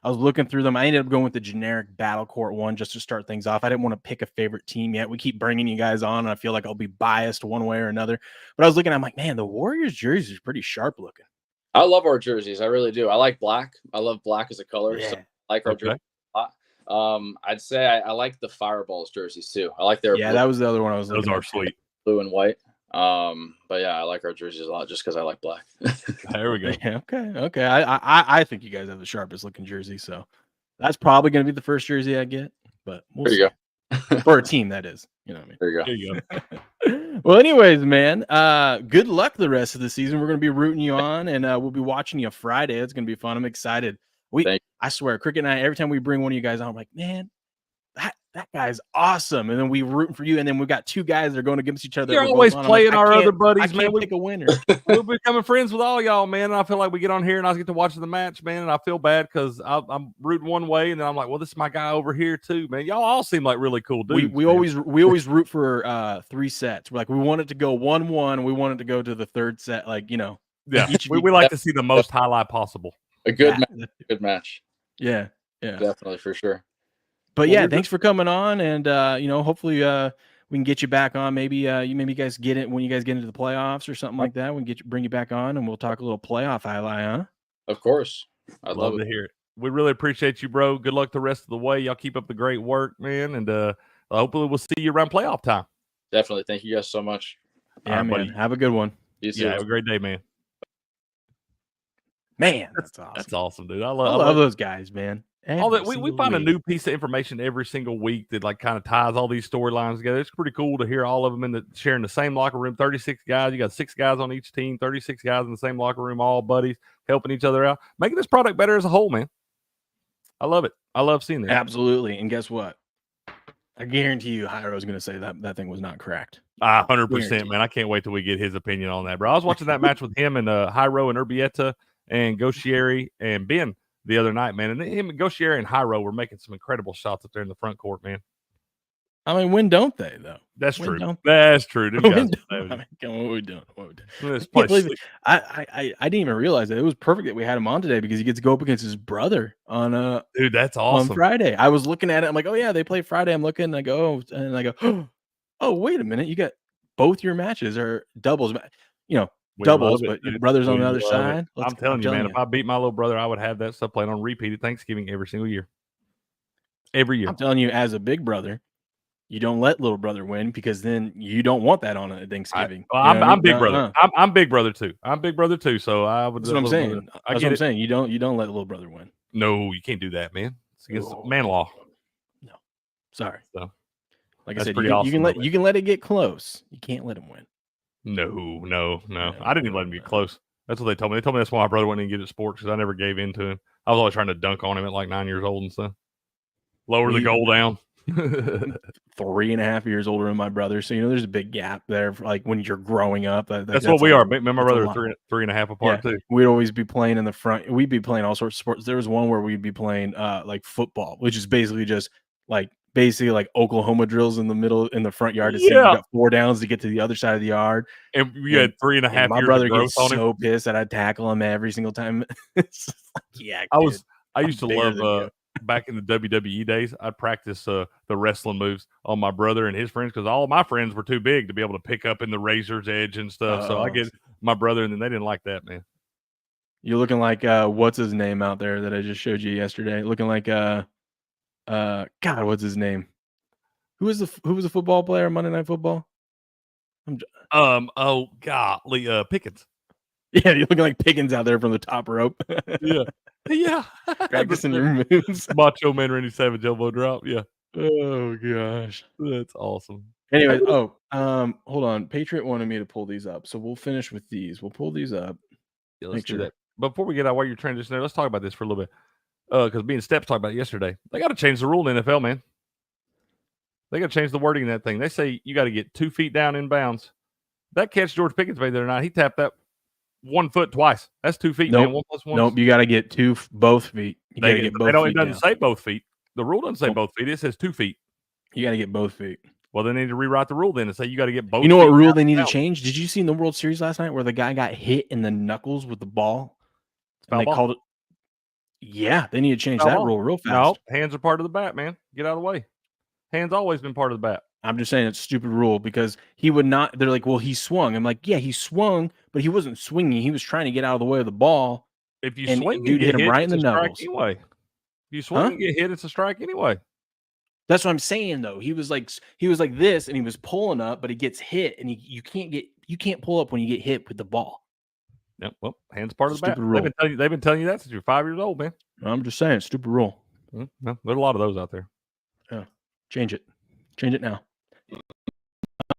was looking through them. I ended up going with the generic Battle Court one just to start things off. I didn't want to pick a favorite team yet. We keep bringing you guys on, and I feel like I'll be biased one way or another. But I was looking, I'm like, man, the Warriors jerseys are pretty sharp looking. I love our jerseys. I really do. I like black. I love black as a color. Yeah. So I like our jersey a lot. I'd say I like the Fireballs jerseys too. I like their blue. That was the other one I was looking at. Those are sweet. Blue and white. But yeah, I like our jerseys a lot just because I like black. There we go. Yeah, okay. I think you guys have the sharpest looking jersey, so that's probably going to be the first jersey I get. But there you go. For a team, that is. You know what I mean? There you go. Well, anyways, man, good luck the rest of the season. We're going to be rooting you on, and we'll be watching you Friday. It's going to be fun. I'm excited. I swear, Cricket and I, every time we bring one of you guys on, I'm like, man, that guy's awesome. And then we rooting for you, and then we've got two guys that are going against each other. You're always playing our other buddies, I man. We pick a winner. We're becoming friends with all y'all, man. And I feel like we get on here and I get to watch the match, man. And I feel bad because I'm rooting one way, and then I'm like, well, this is my guy over here too, man. Y'all all seem like really cool dudes. We always root for 3 sets. We're like, we want it to go 1-1. We want it to go to the third set, like Yeah, we like to see the most highlight possible. A good match. Yeah, definitely for sure. But thanks for coming on, and hopefully we can get you back on. Maybe you guys get it when you guys get into the playoffs or something like that. We can bring you back on, and we'll talk a little playoff highlight, huh? Of course, I'd love to hear it. We really appreciate you, bro. Good luck the rest of the way. Y'all keep up the great work, man, and hopefully we'll see you around playoff time. Definitely. Thank you guys so much. Yeah, man. Buddy. Have a good one. You too. Yeah, have a great day, man. Man, that's awesome. That's awesome, dude. I love those guys, man. All that we find a new piece of information every single week that kind of ties all these storylines together. It's pretty cool to hear all of them sharing the same locker room. 36 guys, you got 6 guys on each team, 36 guys in the same locker room, all buddies, helping each other out, making this product better as a whole, man. I love it. I love seeing that. Absolutely. And guess what? I guarantee you, Hyro's going to say that thing was not cracked. 100%, man. I can't wait till we get his opinion on that, bro. I was watching that match with him and Hyro and Urbieta and Goshieri and Ben the other night, man. And him and Goshieri and Hyro were making some incredible shots up there in the front court, man. I mean, when don't they though? That's When true. don't- That's true. Them guys When are don't- savage. I mean, come on, what are we doing? Let's I play can't believe sleep. it. I didn't even realize that it was perfect that we had him on today because he gets to go up against his brother on Dude, that's on awesome. Friday. I was looking at it. I'm like, oh yeah, they play Friday. I'm looking. And I go, oh wait a minute, you got both your matches are doubles. We Doubles, love it, but your dude. brother on We the other love it. side. I'm telling you, man, if I beat my little brother, I would have that stuff playing on repeat at Thanksgiving every single year. Every year. I'm telling you, as a big brother, you don't let little brother win because then you don't want that on a Thanksgiving. I'm big brother. I'm big brother too. I'm big brother too. So I would. That's what I'm saying. I That's get what I'm it. saying. You don't let little brother win. No, you can't do that, man. It's against man law. No, sorry. So, like I that's said, pretty you awesome, can let though, you can let it get close. You can't let him win. No. I didn't even let him get close. That's what they told me. They told me that's why my brother wouldn't even get at sports because I never gave in to him. I was always trying to dunk on him at like 9 years old and stuff. Lower the goal down. 3.5 years older than my brother, so there's a big gap there. For, like when you're growing up, that's what we are. Me and my brother are three and a half apart too. We'd always be playing in the front. We'd be playing all sorts of sports. There was one where we'd be playing like football, which is basically just like Oklahoma drills in the front yard to see you got 4 downs to get to the other side of the yard. And you had 3.5 years. My brother of growth gets on him. so pissed that I'd tackle him every single time. It's like, yeah, I used to love back in the WWE days. I'd practice the wrestling moves on my brother and his friends because all of my friends were too big to be able to pick up in the razor's edge and stuff. So I get my brother, and then they didn't like that, man. You're looking like what's his name out there that I just showed you yesterday? Looking like God, what's his name? Who was the football player on Monday Night Football? Pickens. Yeah, you're looking like Pickens out there from the top rope. Yeah. Practicing your moves. Macho Man Randy Savage elbow drop. Yeah. Oh gosh. That's awesome. Anyways, hold on. Patriot wanted me to pull these up. So we'll finish with these. We'll pull these up. Yeah, let's do that. Before we get out while you're transitioning there, let's talk about this for a little bit. Because me and Steps talked about it yesterday. They got to change the rule in the NFL, man. They got to change the wording in that thing. They say you got to get 2 feet down in bounds. That catch George Pickens made the other night, he tapped that 1 foot twice. That's 2 feet, man. 1 + 1. Nope, you got to get both feet. You got to get both feet. It doesn't say both feet. The rule doesn't say both feet. It says 2 feet. You got to get both feet. Well, they need to rewrite the rule then and say you got to get both. You know what rule they need to change? Did you see in the World Series last night where the guy got hit in the knuckles with the ball? And they called it. Yeah, they need to change that rule real fast. No, hands are part of the bat, man. Get out of the way. Hands always been part of the bat. I'm just saying it's a stupid rule because he would not. They're like, well, he swung. I'm like, yeah, he swung, but he wasn't swinging. He was trying to get out of the way of the ball. If you and swing, dude and hit him right in the knuckles. Anyway, if you swing and get hit, it's a strike anyway. That's what I'm saying though. He was like this, and he was pulling up, but he gets hit, and you can't pull up when you get hit with the ball. Yep. Well, hands part of the bat. Rule. They've been telling you that since you're 5 years old, man. I'm just saying, stupid rule. Well, there's a lot of those out there. Yeah, change it now.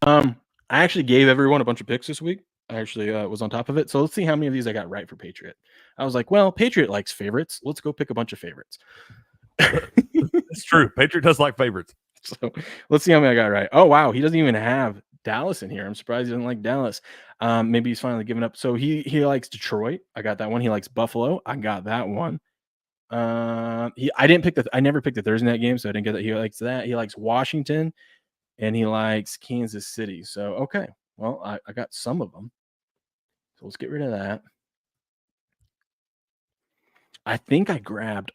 I actually gave everyone a bunch of picks this week. I actually was on top of it. So let's see how many of these I got right for Patriot. I was like, well, Patriot likes favorites. Let's go pick a bunch of favorites. It's true. Patriot does like favorites. So let's see how many I got right. Oh, wow. He doesn't even have Dallas in here. I'm surprised he doesn't like Dallas. Maybe he's finally given up. So he likes Detroit. I got that one. He likes Buffalo. I got that one. I never picked the Thursday night game, so I didn't get that. He likes that. He likes Washington, and he likes Kansas City. So, okay. Well, I got some of them. So let's get rid of that. I think I can't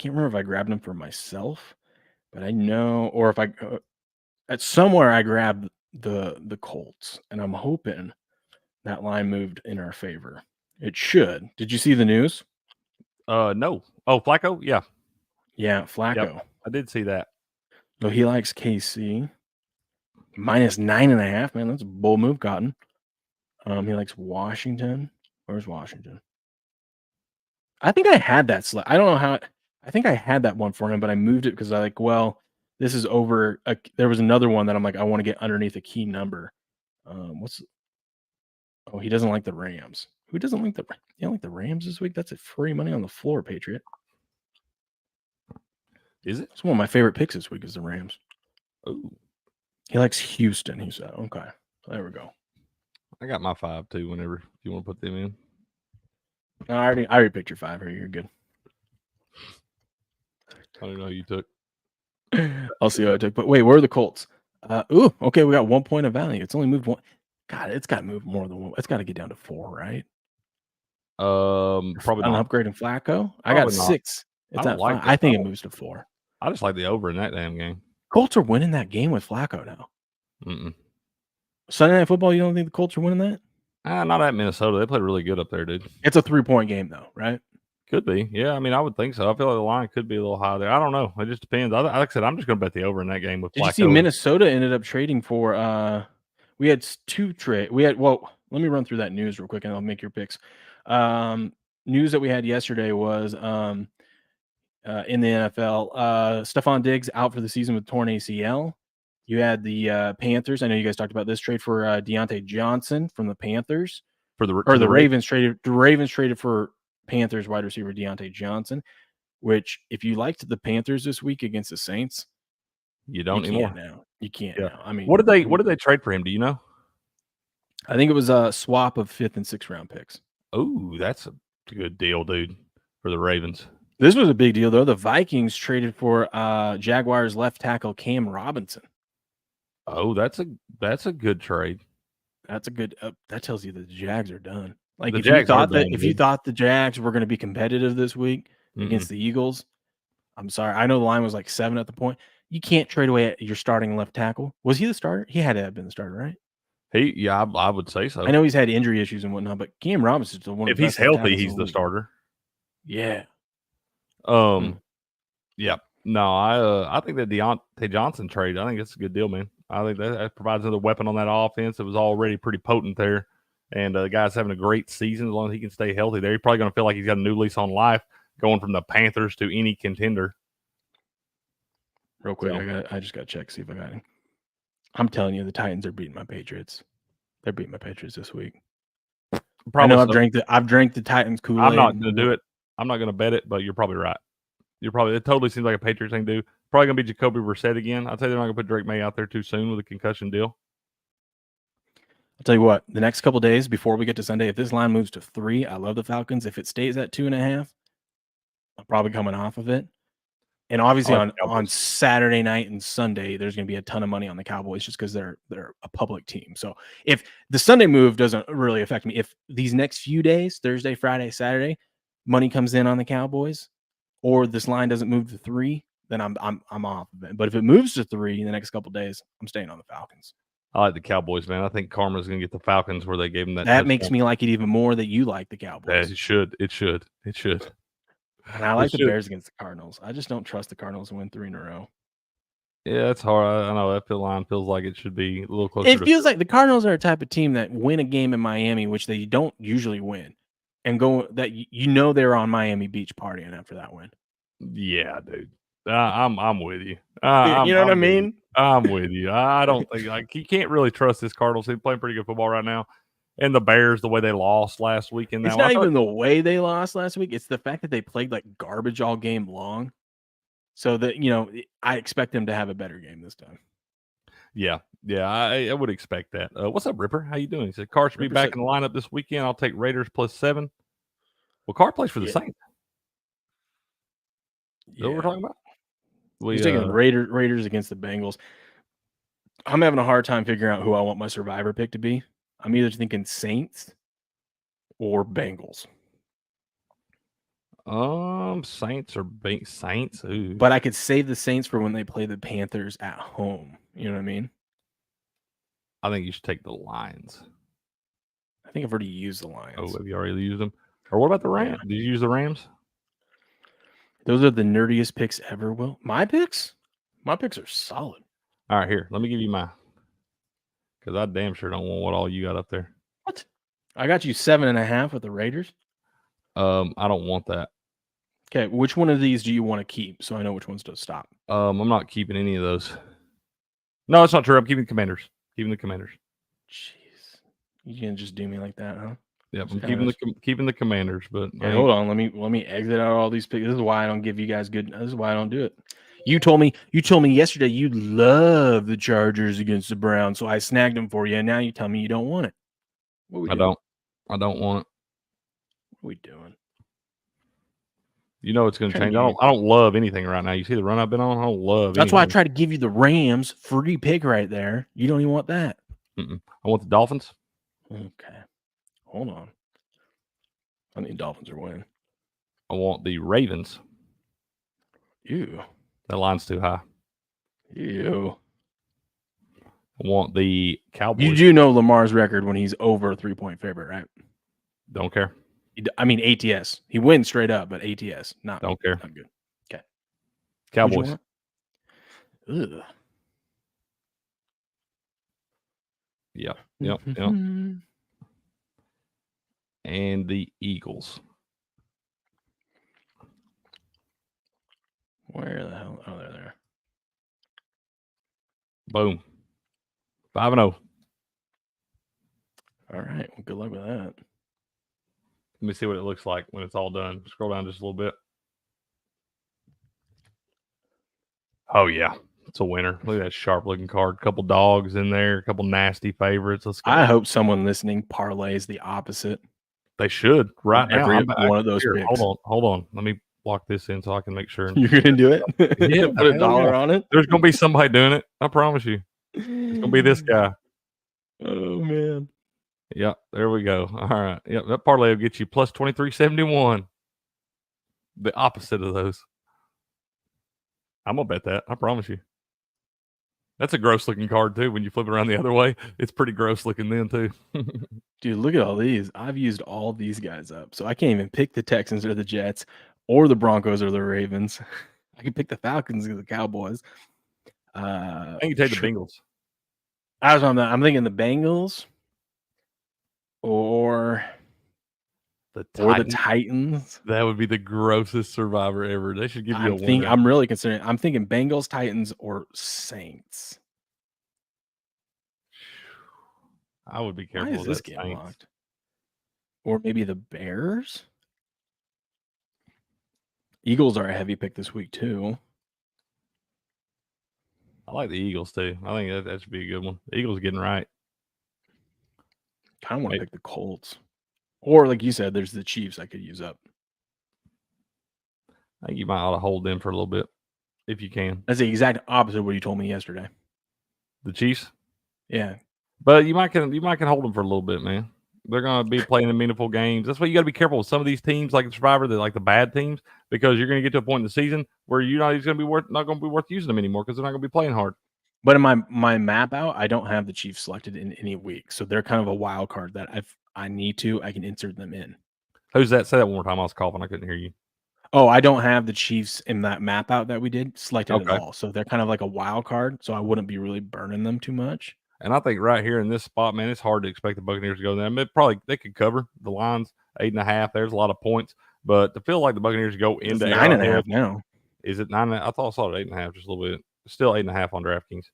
remember if I grabbed them for myself, but I know, or if at somewhere I grabbed the Colts, and I'm hoping that line moved in our favor. It should. Did you see the news? No. Oh, Flacco? Yeah. Yeah, Flacco. Yep, I did see that. So he likes KC. -9.5, man. That's a bold move, Cotton. He likes Washington. Where's Washington? I think I had that I don't know how. I think I had that one for him, but I moved it because this is over. There was another one that I'm like, I want to get underneath a key number. He doesn't like the Rams. Who doesn't like the Rams this week? That's a free money on the floor, Patriot. Is it? It's one of my favorite picks this week is the Rams. Oh. He likes Houston, he said. Okay. There we go. I got my 5 too, whenever you want to put them in. No, I already picked your 5 here. You're good. I don't know who you took. I'll see how I take. But wait, where are the Colts? Okay, we got 1 point of value. It's only moved one. God, it's got to move more than one. It's got to get down to 4, right? Probably An not. upgrade in Flacco. I Probably got not. 6. It's I at don't like 5. that. I think it moves to 4. I just like the over in that damn game. Colts are winning that game with Flacco now. Mm-mm. Sunday Night Football, you don't think the Colts are winning that? Not at Minnesota. They played really good up there, dude. It's a 3-point game, though, right? Could be. Yeah, I mean, I would think so. I feel like the line could be a little high there. I don't know. It just depends. Like I said, I'm just going to bet the over in that game with Did Flacco. you see Minnesota ended up trading for we had 2 trade. Let me run through that news real quick and I'll make your picks. News that we had yesterday was in the NFL, Stephon Diggs out for the season with torn ACL. You had the Panthers. I know you guys talked about this trade for Deontay Johnson from the Panthers. The Ravens traded. The Ravens traded for Panthers wide receiver Deontay Johnson, which if you liked the Panthers this week against the Saints, you don't anymore. Now. You can't now. I mean, what did they trade for him? Do you know? I think it was a swap of 5th and 6th round picks. Oh, that's a good deal, dude, for the Ravens. This was a big deal, though. The Vikings traded for Jaguars left tackle Cam Robinson. Oh, that's a good trade. That's a good. That tells you that the Jags are done. Like The if Jags you thought the Jags were going to be competitive this week against the Eagles, I'm sorry. I know the line was like 7 at the point. You can't trade away your starting left tackle. Was he the starter? He had to have been the starter, right? I would say so. I know he's had injury issues and whatnot, but Cam Robinson's the one. If he's healthy, he's the starter. Yeah. Yeah. No, I think that Deontay Johnson trade, I think it's a good deal, man. I think that provides another weapon on that offense. It was already pretty potent there. And the guy's having a great season as long as he can stay healthy there. He's probably going to feel like he's got a new lease on life going from the Panthers to any contender. Real quick, I just got to check, see if I got him. I'm telling you, the Titans are beating my Patriots. They're beating my Patriots this week. I know I've drank the Titans Kool-Aid. I'm not going to do it. I'm not going to bet it, but you're probably right. It totally seems like a Patriots thing to do. Probably going to be Jacoby Brissett again. I'll tell you, they're not going to put Drake May out there too soon with a concussion deal. I'll tell you what, the next couple days before we get to Sunday, if this line moves to 3, I love the Falcons. If it stays at 2.5, I'm probably coming off of it. And obviously on Saturday night and Sunday, there's going to be a ton of money on the Cowboys just because they're a public team. So if the Sunday move doesn't really affect me, if these next few days, Thursday, Friday, Saturday, money comes in on the Cowboys, or this line doesn't move to 3, then I'm off of it. But if it moves to 3 in the next couple days, I'm staying on the Falcons. I like the Cowboys, man. I think Karma's going to get the Falcons where they gave them that. That makes me like it even more that you like the Cowboys. Yeah, it should. And I like the Bears against the Cardinals. I just don't trust the Cardinals to win 3 in a row. Yeah, it's hard. I know that line feels like it should be a little closer. It feels like the Cardinals are a type of team that win a game in Miami, which they don't usually win, and go that they're on Miami Beach partying after that win. Yeah, dude. I'm with you. You know what I mean? I'm with you. I don't think you can't really trust this Cardinals. They're playing pretty good football right now. And the Bears, the way they lost last week in that. It's not even the way they lost last week. It's the fact that they played like garbage all game long. So that I expect them to have a better game this time. Yeah, I would expect that. What's up, Ripper? How you doing? He said Carr should be back in the lineup this weekend. I'll take Raiders +7. Well, Carr plays for the Saints. Is that what we're talking about? He's taking the Raiders against the Bengals. I'm having a hard time figuring out who I want my survivor pick to be. I'm either thinking Saints or Bengals. Saints or Saints. Ooh. But I could save the Saints for when they play the Panthers at home. You know what I mean? I think you should take the Lions. I think I've already used the Lions. Oh, have you already used them? Or what about the Rams? Yeah. Did you use the Rams? Those are the nerdiest picks ever, Will. My picks are solid. All right, here. Let me give you mine. Because I damn sure don't want what all you got up there. What? I got you 7.5 with the Raiders. I don't want that. Okay, which one of these do you want to keep so I know which ones to stop? I'm not keeping any of those. No, it's not true. I'm keeping the Commanders. Keeping the Commanders. Jeez. You can just do me like that, huh? Yep, I'm keeping the Commanders, but hey, hold on. Let me exit out all these picks. This is why I don't give you guys good. This is why I don't do it. You told me yesterday you love the Chargers against the Browns, so I snagged them for you, and now you tell me you don't want it. I don't want it. What are we doing? You know it's going to change. I don't love anything right now. You see the run I've been on? I don't love That's why I anything. tried to give you the Rams free pick right there. You don't even want that. I want the Dolphins. Okay. Hold on. I mean, Dolphins are winning. I want the Ravens. Ew. That line's too high. Ew. I want the Cowboys. You do know Lamar's record when he's over a 3-point favorite, right? Don't care. I mean, ATS. He wins straight up, but ATS. Don't care. Not good. Okay. Cowboys. Ugh. Yep. And the Eagles. Where the hell? Oh, they're there. Boom. 5-0. All right. Well, good luck with that. Let me see what it looks like when it's all done. Scroll down just a little bit. Oh, yeah. It's a winner. Look at that sharp-looking card. Couple dogs in there. A couple nasty favorites. Let's go. I hope someone listening parlays the opposite. They should right now. Every one of those picks. Hold on. Let me block this in so I can make sure. You're going to do it? Yeah, put a dollar on it? There's going to be somebody doing it. I promise you. It's going to be this guy. Oh, man. Yep, there we go. All right. Yep, that parlay will get you plus 23.71. The opposite of those. I'm going to bet that. I promise you. That's a gross looking card, too. When you flip it around the other way, it's pretty gross looking then, too. Dude, look at all these. I've used all these guys up. So I can't even pick the Texans or the Jets or the Broncos or the Ravens. I can pick the Falcons or the Cowboys. I think you take the Bengals. I'm thinking the Bengals or the Titans. That would be the grossest survivor ever. They should give you a winner. I'm really considering. I'm thinking Bengals, Titans, or Saints. I would be careful. Why is this game locked? Or maybe the Bears. Eagles are a heavy pick this week too. I like the Eagles too. I think that should be a good one. The Eagles are getting right. Kind of want to pick the Colts. Or like you said, there's the Chiefs I could use up. I think you might ought to hold them for a little bit if you can. That's the exact opposite of what you told me yesterday. The Chiefs? Yeah. But you might can hold them for a little bit, man. They're going to be playing in meaningful games. That's why you got to be careful with some of these teams like the Survivor, like the bad teams, because you're going to get to a point in the season where you're not going to be worth using them anymore because they're not going to be playing hard. But in my map out, I don't have the Chiefs selected in any week, so they're kind of a wild card that if I need to, I can insert them in. Who's that? Say that one more time. I was coughing. I couldn't hear you. Oh, I don't have the Chiefs in that map out that we did selected at all, so they're kind of like a wild card. So I wouldn't be really burning them too much. And I think right here in this spot, man, it's hard to expect the Buccaneers to go there. I mean, they could cover the lines 8.5. There's a lot of points, but to feel like the Buccaneers go into 9.5 now. Is it 9? I thought I saw it 8.5, just a little bit. Still 8.5 on DraftKings.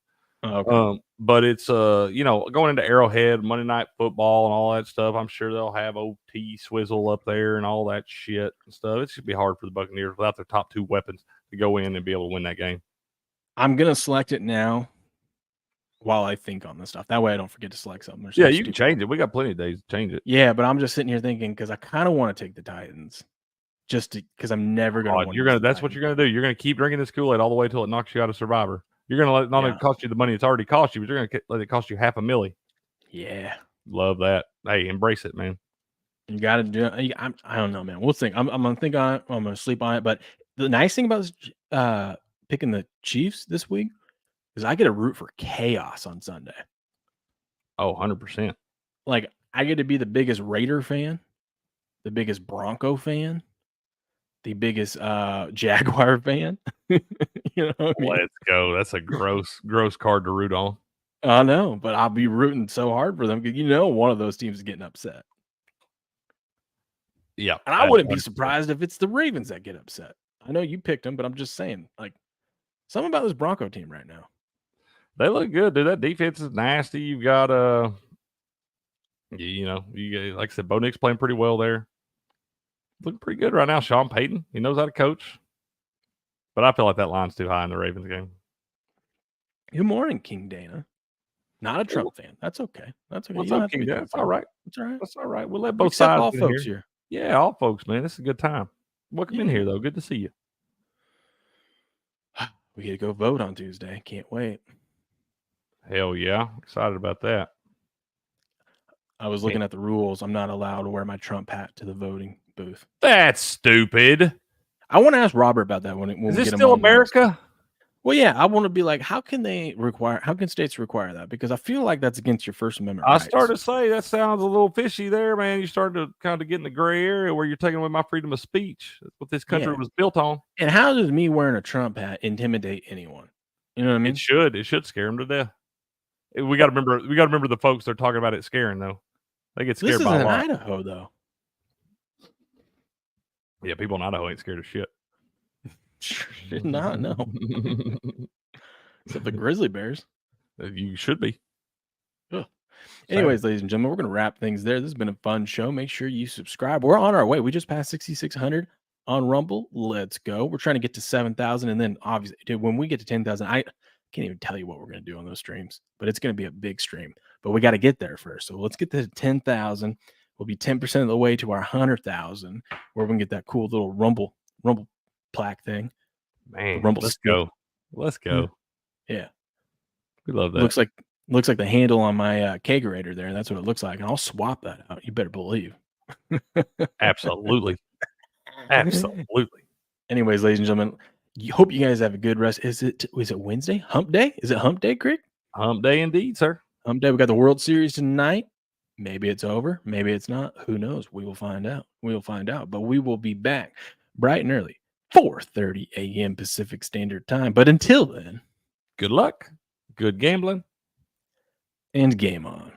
Oh, okay. But it's going into Arrowhead, Monday Night Football, and all that stuff. I'm sure they'll have OT Swizzle up there and all that shit and stuff. It should be hard for the Buccaneers without their top two weapons to go in and be able to win that game. I'm gonna select it now while I think on this stuff. That way I don't forget to select something. Yeah, you can change it. We got plenty of days to change it. Yeah, but I'm just sitting here thinking because I kind of want to take the Titans, just because I'm never gonna. That's what you're gonna do. You're gonna keep drinking this Kool-Aid all the way till it knocks you out of Survivor. You're gonna let it not only cost you the money it's already cost you, but you're gonna let it cost you $500,000. Yeah, love that. Hey, embrace it, man. You got to do it. I don't know, man. We'll think. I'm gonna think on it. I'm gonna sleep on it. But the nice thing about picking the Chiefs this week is I get to root for chaos on Sunday. Oh, 100%. Like I get to be the biggest Raider fan, the biggest Bronco fan, the biggest Jaguar fan. You know what I mean? Let's go. That's a gross card to root on. I know, but I'll be rooting so hard for them because one of those teams is getting upset. Yeah. And I wouldn't be surprised if it's the Ravens that get upset. I know you picked them, but I'm just saying, like, something about this Bronco team right now. They look good, dude. That defense is nasty. You've got you got, like I said, Bo Nick's playing pretty well there. Looking pretty good right now. Sean Payton, he knows how to coach. But I feel like that line's too high in the Ravens game. Good morning, King Dana. Not a Trump fan. That's okay. That's okay. What's up, King Dana? That's all right. That's all right. That's all right. We'll let both sides all in folks here. Yeah, all folks, man. This is a good time. Welcome in here, though. Good to see you. We get to go vote on Tuesday. Can't wait. Hell yeah. Excited about that. I was looking at the rules. I'm not allowed to wear my Trump hat to the voting booth. That's stupid. I want to ask Robert about that when Is we this get him still on next. America? Well, yeah, I want to be like, how can states require that? Because I feel like that's against your First Amendment I rights. started to say that sounds a little fishy there, man. You started to kind of get in the gray area where you're taking away my freedom of speech. That's what this country was built on. And how does me wearing a Trump hat intimidate anyone? You know what I mean? It should scare them to death. We got to remember the folks they're talking about it scaring though. They get scared This is by a in lot. Idaho, though. Yeah, people in Idaho ain't scared of shit. Should not know. Except the grizzly bears. You should be. Ugh. Anyways, ladies and gentlemen, we're going to wrap things there. This has been a fun show. Make sure you subscribe. We're on our way. We just passed 6,600 on Rumble. Let's go. We're trying to get to 7,000. And then obviously, dude, when we get to 10,000, I can't even tell you what we're going to do on those streams, but it's going to be a big stream. But we got to get there first. So let's get to 10,000. We'll be 10% of the way to our 100,000, where we can get that cool little Rumble plaque thing. Man, Rumble let's stick. go. Let's go. Yeah. We love that. Looks like the handle on my kegerator there. That's what it looks like. And I'll swap that out. You better believe. Absolutely. Absolutely. Anyways, ladies and gentlemen, hope you guys have a good rest. Is it Wednesday? Hump day? Is it hump day, Craig? Hump day indeed, sir. Hump day. We got the World Series tonight. Maybe it's over. Maybe it's not. Who knows? We will find out. But we will be back bright and early, 4:30 a.m. Pacific Standard Time. But until then, good luck, good gambling, and game on.